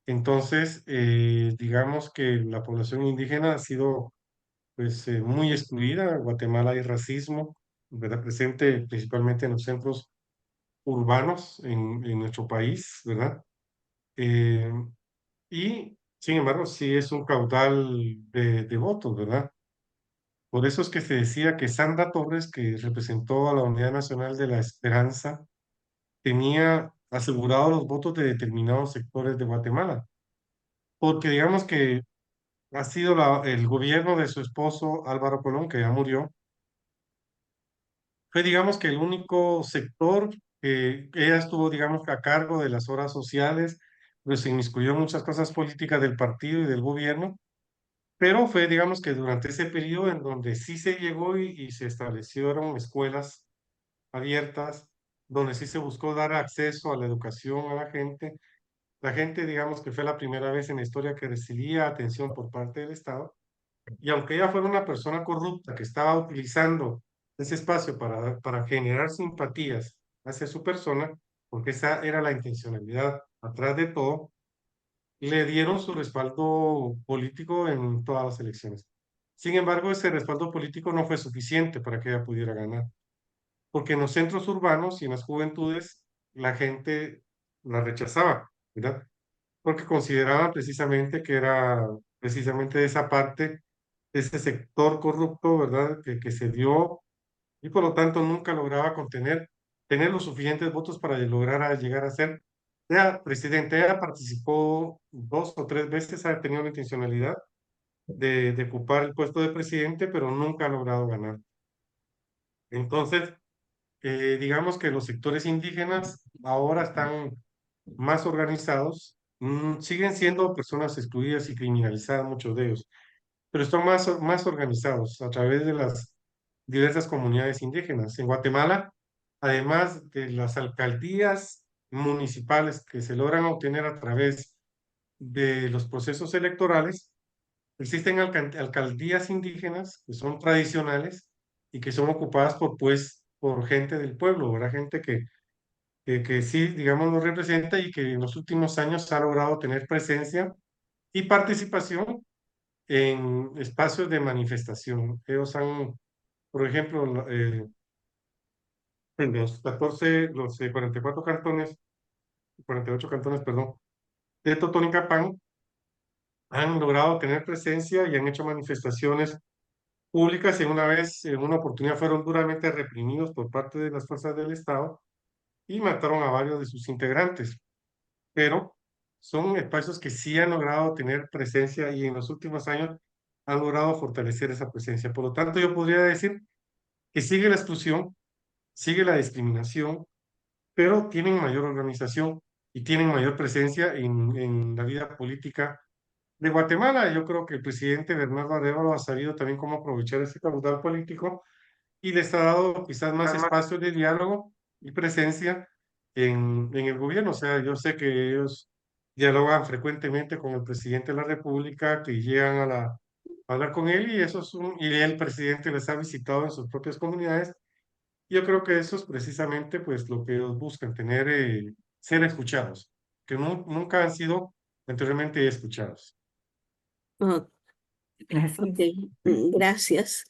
Entonces, digamos que la población indígena ha sido pues, muy excluida. En Guatemala hay racismo, ¿verdad? Presente principalmente en los centros urbanos en nuestro país, ¿verdad? Eh, y, sin embargo, sí es un caudal de votos, ¿verdad? Por eso es que se decía que Sandra Torres, que representó a la Unidad Nacional de la Esperanza, tenía asegurados los votos de determinados sectores de Guatemala, porque digamos que ha sido el gobierno de su esposo Álvaro Colón, que ya murió, fue digamos que el único sector que ella estuvo digamos a cargo de las horas sociales, pues se inmiscuyó en muchas cosas políticas del partido y del gobierno, pero fue digamos que durante ese periodo en donde sí se llegó y se establecieron escuelas abiertas, donde sí se buscó dar acceso a la educación a la gente. La gente, digamos que fue la primera vez en la historia que recibía atención por parte del Estado. Y aunque ella fuera una persona corrupta que estaba utilizando ese espacio para generar simpatías hacia su persona, porque esa era la intencionalidad atrás de todo, le dieron su respaldo político en todas las elecciones. Sin embargo, ese respaldo político no fue suficiente para que ella pudiera ganar, porque en los centros urbanos y en las juventudes la gente la rechazaba, ¿verdad? Porque consideraban precisamente que era precisamente de esa parte, ese sector corrupto, ¿verdad? Que se dio y por lo tanto nunca lograba tener los suficientes votos para lograr llegar a ser ya presidente. Ella participó 2 o 3 veces, ha tenido la intencionalidad de ocupar el puesto de presidente, pero nunca ha logrado ganar. Entonces, digamos que los sectores indígenas ahora están más organizados, siguen siendo personas excluidas y criminalizadas, muchos de ellos, pero están más organizados a través de las diversas comunidades indígenas. En Guatemala, además de las alcaldías municipales que se logran obtener a través de los procesos electorales, existen alcaldías indígenas que son tradicionales y que son ocupadas por gente del pueblo, ¿verdad? Gente que sí, digamos, nos representa y que en los últimos años ha logrado tener presencia y participación en espacios de manifestación. Ellos han, por ejemplo, en los 44 cantones, 48 cantones, perdón, de Totonicapán, han logrado tener presencia y han hecho manifestaciones públicas y una vez, en una oportunidad, fueron duramente reprimidos por parte de las fuerzas del Estado y mataron a varios de sus integrantes. Pero son espacios que sí han logrado tener presencia y en los últimos años han logrado fortalecer esa presencia. Por lo tanto, yo podría decir que sigue la exclusión, sigue la discriminación, pero tienen mayor organización y tienen mayor presencia en la vida política de Guatemala. Yo creo que el presidente Bernardo Arévalo ha sabido también cómo aprovechar ese caudal político y les ha dado quizás más espacio de diálogo y presencia en el gobierno. O sea, yo sé que ellos dialogan frecuentemente con el presidente de la República, que llegan a hablar con él y y el presidente les ha visitado en sus propias comunidades. Yo creo que eso es precisamente pues lo que ellos buscan, tener, ser escuchados, que nunca han sido anteriormente escuchados. Ah, Gracias. ok, gracias.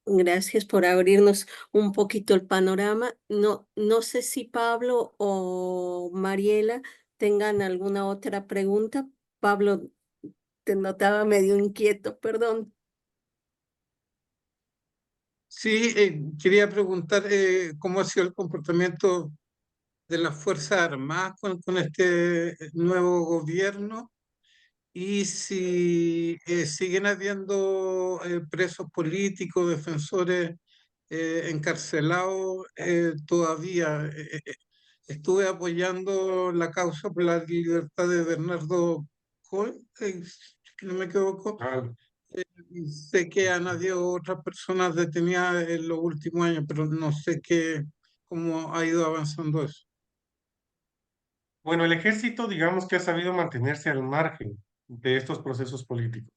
Gracias por abrirnos un poquito el panorama. No, no sé si Pablo o Mariela tengan alguna otra pregunta. Pablo, te notaba medio inquieto, perdón. Sí, quería preguntar cómo ha sido el comportamiento de las Fuerzas Armadas con este nuevo gobierno y si siguen habiendo presos políticos, defensores encarcelados todavía. Estuve apoyando la causa por la libertad de Bernardo Coll, si no me equivoco. Ah, Y sé que han habido otras personas detenidas en los últimos años, pero no sé cómo ha ido avanzando eso. bueno, el ejército, digamos que ha sabido mantenerse al margen de estos procesos políticos.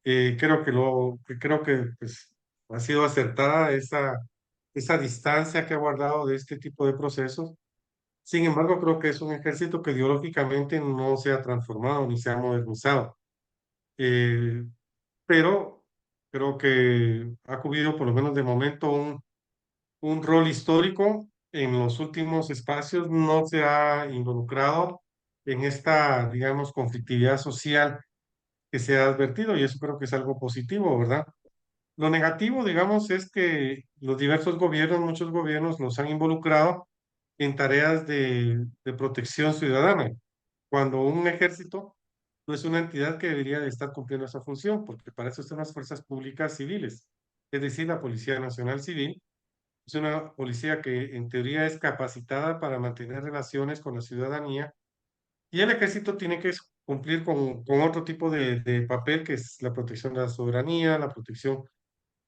Creo que pues, ha sido acertada esa distancia que ha guardado de este tipo de procesos. Sin embargo, creo que es un ejército que ideológicamente no se ha transformado ni se ha modernizado. Eh, pero creo que ha cumplido, por lo menos de momento, un rol histórico en los últimos espacios, no se ha involucrado en esta, digamos, conflictividad social que se ha advertido y eso creo que es algo positivo, ¿verdad? Lo negativo, digamos, es que los diversos gobiernos, muchos gobiernos los han involucrado en tareas de protección ciudadana, cuando un ejército no es una entidad que debería de estar cumpliendo esa función, porque para eso están las fuerzas públicas civiles, es decir, la Policía Nacional Civil es una policía que en teoría es capacitada para mantener relaciones con la ciudadanía y el ejército tiene que cumplir con otro tipo de papel que es la protección de la soberanía, la protección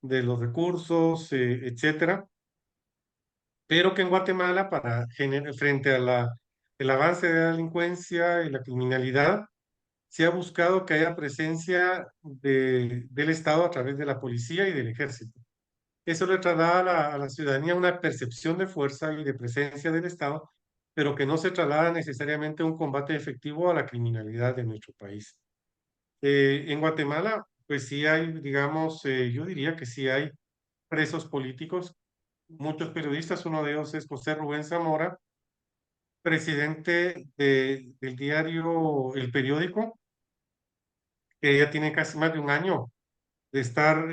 de los recursos, etcétera. Pero que en Guatemala, frente a el avance de la delincuencia y la criminalidad, se ha buscado que haya presencia del Estado a través de la policía y del ejército. Eso le traslada a la ciudadanía una percepción de fuerza y de presencia del Estado, pero que no se traslada necesariamente a un combate efectivo a la criminalidad de nuestro país. En Guatemala, pues sí hay, digamos, yo diría que sí hay presos políticos, muchos periodistas, uno de ellos es José Rubén Zamora, presidente del diario El Periódico, que ya tiene casi más de un año de estar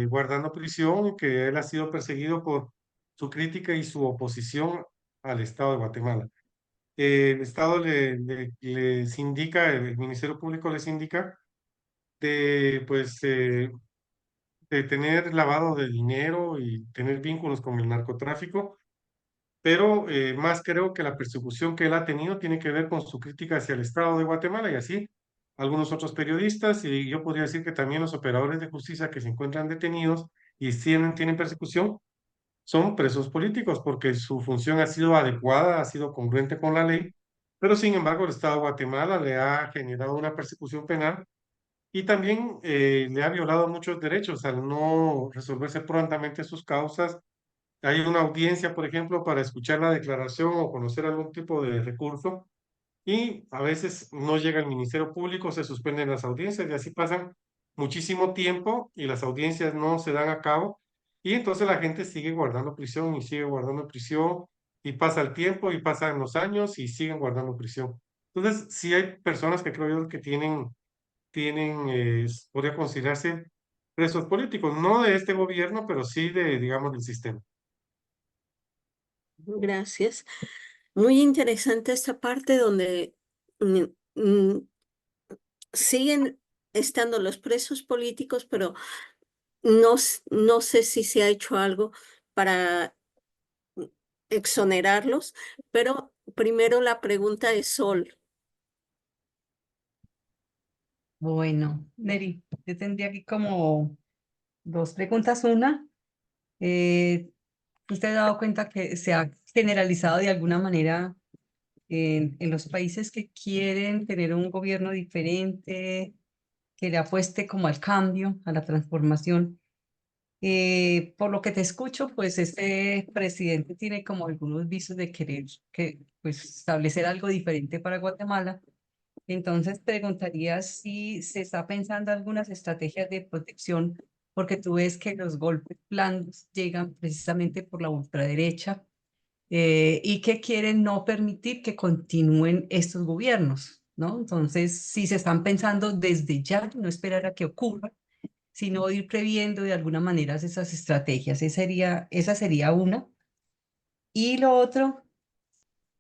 guardando prisión y que él ha sido perseguido por su crítica y su oposición al Estado de Guatemala. El Estado les indica, el Ministerio Público les indica pues, de tener lavado de dinero y tener vínculos con el narcotráfico, pero más creo que la persecución que él ha tenido tiene que ver con su crítica hacia el Estado de Guatemala y así algunos otros periodistas y yo podría decir que también los operadores de justicia que se encuentran detenidos y tienen persecución son presos políticos porque su función ha sido adecuada, ha sido congruente con la ley, pero sin embargo el Estado de Guatemala le ha generado una persecución penal y también le ha violado muchos derechos al no resolverse prontamente sus causas. Hay una audiencia, por ejemplo, para escuchar la declaración o conocer algún tipo de recurso y a veces no llega el Ministerio Público, se suspenden las audiencias y así pasan muchísimo tiempo y las audiencias no se dan a cabo y entonces la gente sigue guardando prisión y sigue guardando prisión y pasa el tiempo y pasan los años y siguen guardando prisión. Entonces, sí hay personas que creo yo que podría considerarse presos políticos, no de este gobierno, pero sí de, digamos, del sistema. Gracias. Muy interesante esta parte donde mm, mm, siguen estando los presos políticos, pero no sé si se ha hecho algo para exonerarlos, pero primero la pregunta es Sol. Bueno, Neri, yo tendría aquí como dos preguntas. Una, ¿usted ha dado cuenta que se ha generalizado de alguna manera en los países que quieren tener un gobierno diferente, que le apueste como al cambio, a la transformación? Por lo que te escucho, pues este presidente tiene como algunos visos de querer pues, establecer algo diferente para Guatemala. Entonces, preguntaría si se está pensando algunas estrategias de protección, porque tú ves que los golpes blandos llegan precisamente por la ultraderecha y que quieren no permitir que continúen estos gobiernos, ¿no? Entonces, si se están pensando desde ya, no esperar a que ocurra, sino ir previendo de alguna manera esas estrategias. Esa sería una. Y lo otro,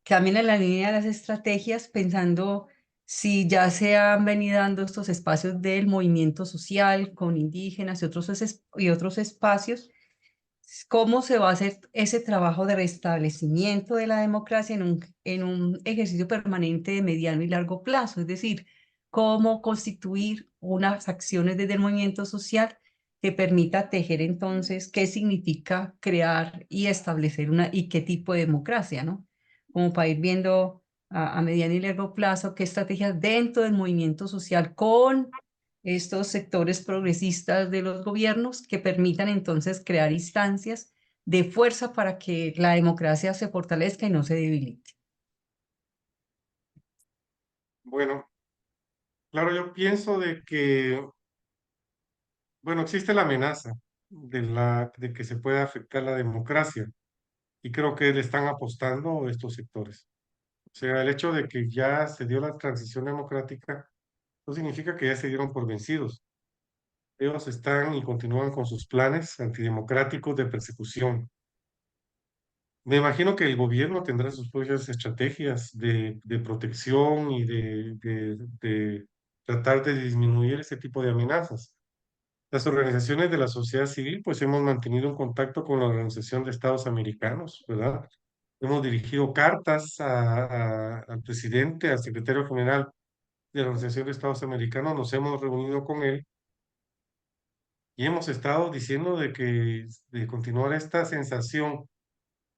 también en la línea de las estrategias, pensando si ya se han venido dando estos espacios del movimiento social con indígenas y otros espacios, cómo se va a hacer ese trabajo de restablecimiento de la democracia en un ejercicio permanente de mediano y largo plazo, es decir, cómo constituir unas acciones desde el movimiento social que permita tejer entonces qué significa crear y establecer y qué tipo de democracia, ¿no? Como para ir viendo a mediano y largo plazo qué estrategias dentro del movimiento social con estos sectores progresistas de los gobiernos que permitan entonces crear instancias de fuerza para que la democracia se fortalezca y no se debilite. Bueno, claro, yo pienso de que, bueno, existe la amenaza de que se pueda afectar la democracia y creo que le están apostando estos sectores. O sea, el hecho de que ya se dio la transición democrática no significa que ya se dieron por vencidos. Ellos están y continúan con sus planes antidemocráticos de persecución. Me imagino que el gobierno tendrá sus propias estrategias de protección y de tratar de disminuir ese tipo de amenazas. Las organizaciones de la sociedad civil, pues hemos mantenido un contacto con la Organización de Estados Americanos, ¿verdad? Hemos dirigido cartas al presidente, al secretario general de la Organización de Estados Americanos, nos hemos reunido con él y hemos estado diciendo de continuar esta sensación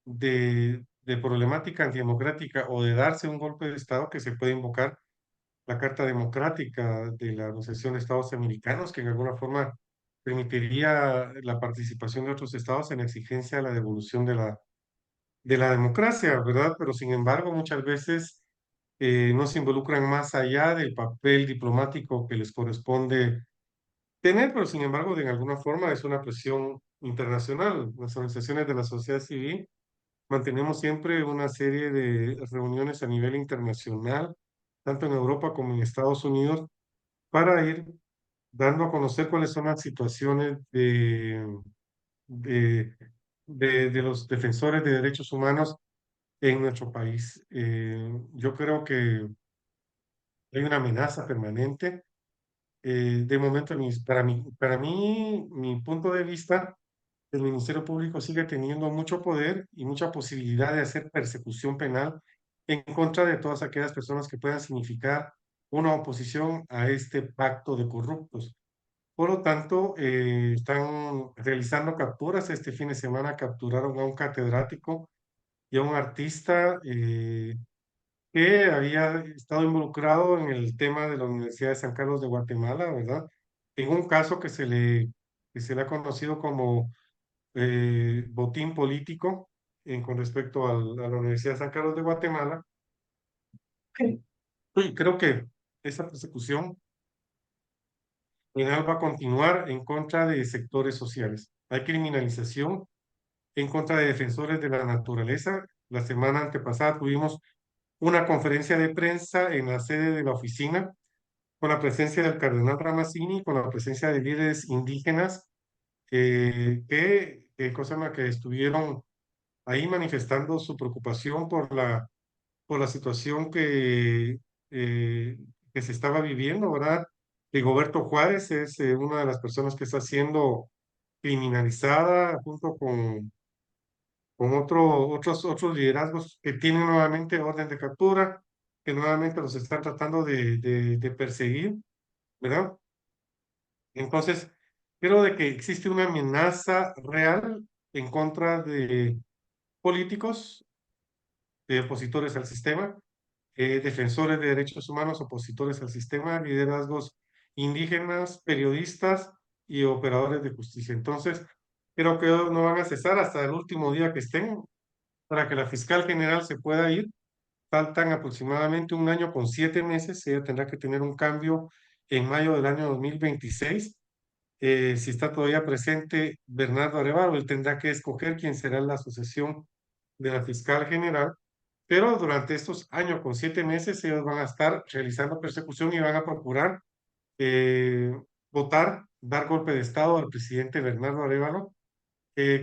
de problemática antidemocrática o de darse un golpe de Estado que se puede invocar la Carta Democrática de la Asociación de Estados Americanos, que en alguna forma permitiría la participación de otros estados en la exigencia de la devolución de la democracia, ¿verdad? Pero sin embargo, muchas veces no se involucran más allá del papel diplomático que les corresponde tener, pero sin embargo, de alguna forma es una presión internacional. Las organizaciones de la sociedad civil mantenemos siempre una serie de reuniones a nivel internacional, tanto en Europa como en Estados Unidos, para ir dando a conocer cuáles son las situaciones de, de los defensores de derechos humanos en nuestro país. Yo creo que hay una amenaza permanente. De momento, para mí, mi punto de vista, el Ministerio Público sigue teniendo mucho poder y mucha posibilidad de hacer persecución penal en contra de todas aquellas personas que puedan significar una oposición a este pacto de corruptos. Por lo tanto, están realizando capturas. Este fin de semana capturaron a un catedrático y a un artista que había estado involucrado en el tema de la Universidad de San Carlos de Guatemala, ¿verdad? En un caso que se le ha conocido como botín político con respecto a la Universidad de San Carlos de Guatemala. Y creo que esa persecución penal va a continuar en contra de sectores sociales. Hay criminalización en contra de defensores de la naturaleza. La semana antepasada tuvimos una conferencia de prensa en la sede de la oficina con la presencia del cardenal Ramazzini, con la presencia de líderes indígenas cosa llama? Que estuvieron ahí manifestando su preocupación por la situación que se estaba viviendo, ¿verdad? Rigoberto Juárez es una de las personas que está siendo criminalizada junto con otros liderazgos que tienen nuevamente orden de captura, que nuevamente los están tratando de perseguir, ¿verdad? Entonces, creo de que existe una amenaza real en contra de políticos, de opositores al sistema, defensores de derechos humanos, opositores al sistema, liderazgos indígenas, periodistas y operadores de justicia. Entonces, creo que no van a cesar hasta el último día que estén para que la fiscal general se pueda ir. Faltan aproximadamente un año con 7 meses. Ella tendrá que tener un cambio en mayo del año 2026. Si está todavía presente Bernardo Arévalo, él tendrá que escoger quién será la sucesión de la fiscal general, pero durante estos años con 7 meses ellos van a estar realizando persecución y van a procurar eh, votar, dar golpe de Estado al presidente Bernardo Arévalo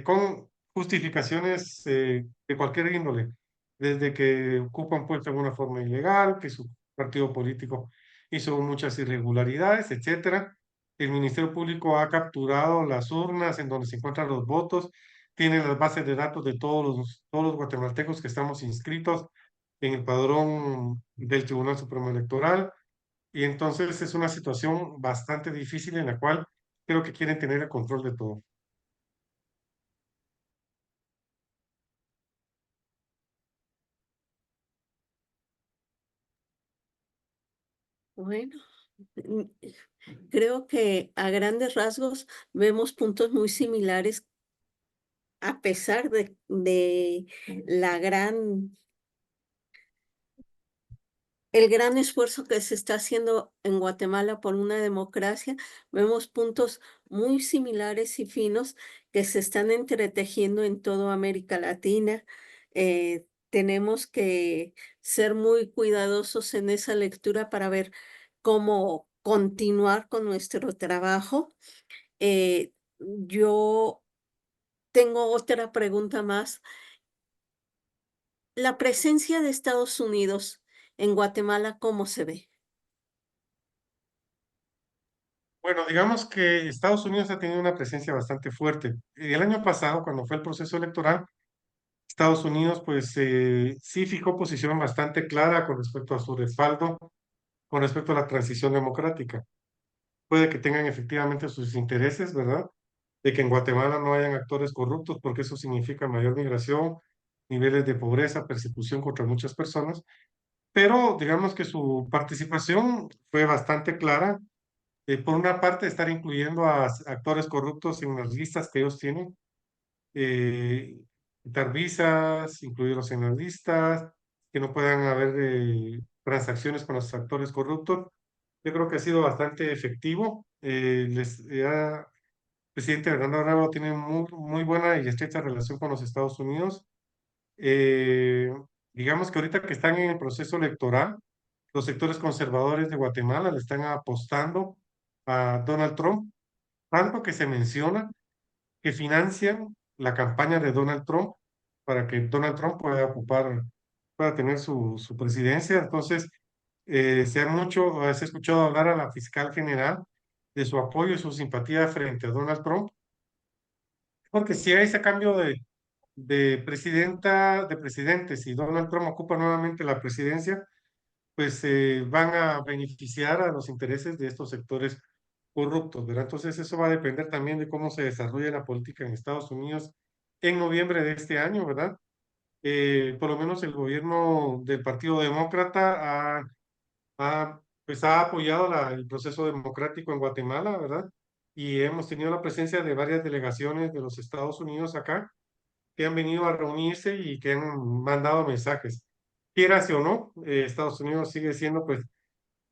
con justificaciones de cualquier índole, desde que ocupan puesto en una forma ilegal, que su partido político hizo muchas irregularidades, etcétera. El Ministerio Público ha capturado las urnas en donde se encuentran los votos, tiene las bases de datos de todos los guatemaltecos que estamos inscritos en el padrón del Tribunal Supremo Electoral, y entonces es una situación bastante difícil en la cual creo que quieren tener el control de todo. Bueno, mm, creo que a grandes rasgos vemos puntos muy similares a pesar de la el gran esfuerzo que se está haciendo en Guatemala por una democracia. Vemos puntos muy similares y finos que se están entretejiendo en toda América Latina. Tenemos que ser muy cuidadosos en esa lectura para ver cómo continuar con nuestro trabajo. Yo tengo otra pregunta más. La presencia de Estados Unidos en Guatemala, ¿cómo se ve? Bueno, digamos que Estados Unidos ha tenido una presencia bastante fuerte. El año pasado, cuando fue el proceso electoral, Estados Unidos pues sí fijó posición bastante clara con respecto a su respaldo, con respecto a la transición democrática. Puede que tengan efectivamente sus intereses, ¿verdad? De que en Guatemala no hayan actores corruptos, porque eso significa mayor migración, niveles de pobreza, persecución contra muchas personas. Pero digamos que su participación fue bastante clara. Por una parte, estar incluyendo a actores corruptos en las listas que ellos tienen, eh, quitar visas, incluirlos en las listas, que no puedan haber transacciones con los actores corruptos. Yo creo que ha sido bastante efectivo. El presidente Fernando Araujo tiene muy buena y estrecha relación con los Estados Unidos. Eh, digamos que ahorita que están en el proceso electoral, los sectores conservadores de Guatemala le están apostando a Donald Trump, tanto que se menciona que financian la campaña de Donald Trump para que Donald Trump pueda tener su presidencia. Entonces, se ha escuchado hablar a la fiscal general de su apoyo y su simpatía frente a Donald Trump, porque si hay ese cambio de presidenta, de presidentes, y Donald Trump ocupa nuevamente la presidencia, pues van a beneficiar a los intereses de estos sectores corruptos, ¿verdad? Entonces eso va a depender también de cómo se desarrolle la política en Estados Unidos en noviembre de este año, ¿verdad? Por lo menos el gobierno del Partido Demócrata pues ha apoyado el proceso democrático en Guatemala, ¿verdad? Y hemos tenido la presencia de varias delegaciones de los Estados Unidos acá que han venido a reunirse y que han mandado mensajes. Quieras o no, Estados Unidos sigue siendo pues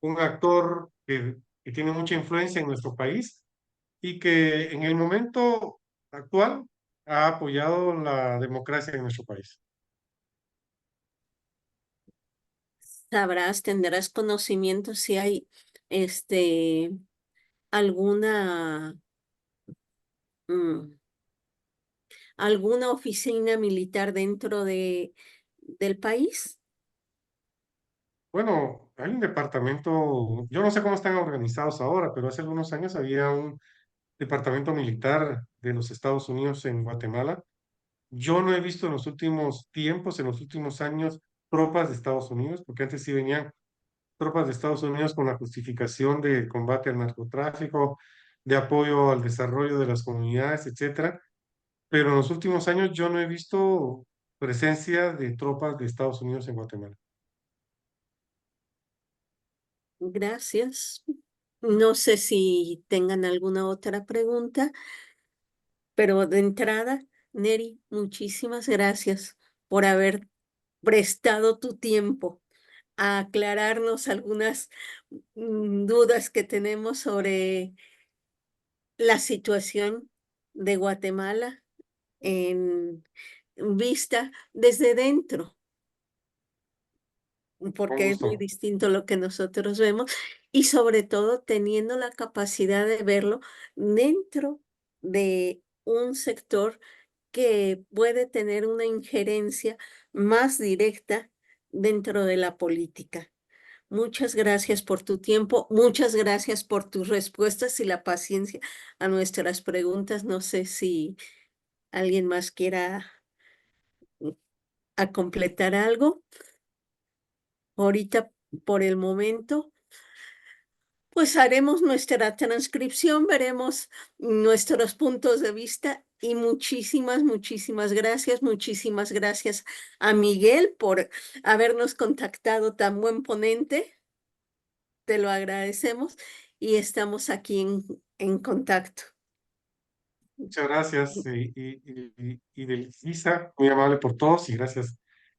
un actor que tiene mucha influencia en nuestro país y que en el momento actual ha apoyado la democracia en nuestro país. sabrás, tendrás conocimiento si hay alguna mm, alguna oficina militar dentro del país. Bueno, hay un departamento, yo no sé cómo están organizados ahora, pero hace algunos años había un departamento militar de los Estados Unidos en Guatemala. Yo no he visto en los últimos tiempos, en los últimos años, tropas de Estados Unidos, porque antes sí venían tropas de Estados Unidos con la justificación de combate al narcotráfico, de apoyo al desarrollo de las comunidades, etcétera. Pero en los últimos años yo no he visto presencia de tropas de Estados Unidos en Guatemala. Gracias. No sé si tengan alguna otra pregunta, pero de entrada, Neri, muchísimas gracias por haber prestado tu tiempo a aclararnos algunas dudas que tenemos sobre la situación de Guatemala en vista desde dentro, Con porque es muy gusto. distinto lo que nosotros vemos y sobre todo teniendo la capacidad de verlo dentro de un sector que puede tener una injerencia más directa dentro de la política. Muchas gracias por tu tiempo, muchas gracias por tus respuestas y la paciencia a nuestras preguntas. No sé si alguien más quiera a completar algo. Ahorita, por el momento, pues haremos nuestra transcripción, veremos nuestros puntos de vista y muchísimas gracias. Muchísimas gracias a Miguel por habernos contactado, tan buen ponente. Te lo agradecemos y estamos aquí en contacto. Muchas gracias y de Lisa, muy amable por todos y gracias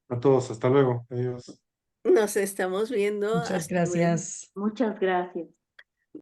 a todos. Hasta luego. Adiós. Nos estamos viendo. Muchas Hasta luego. gracias. Muchas gracias.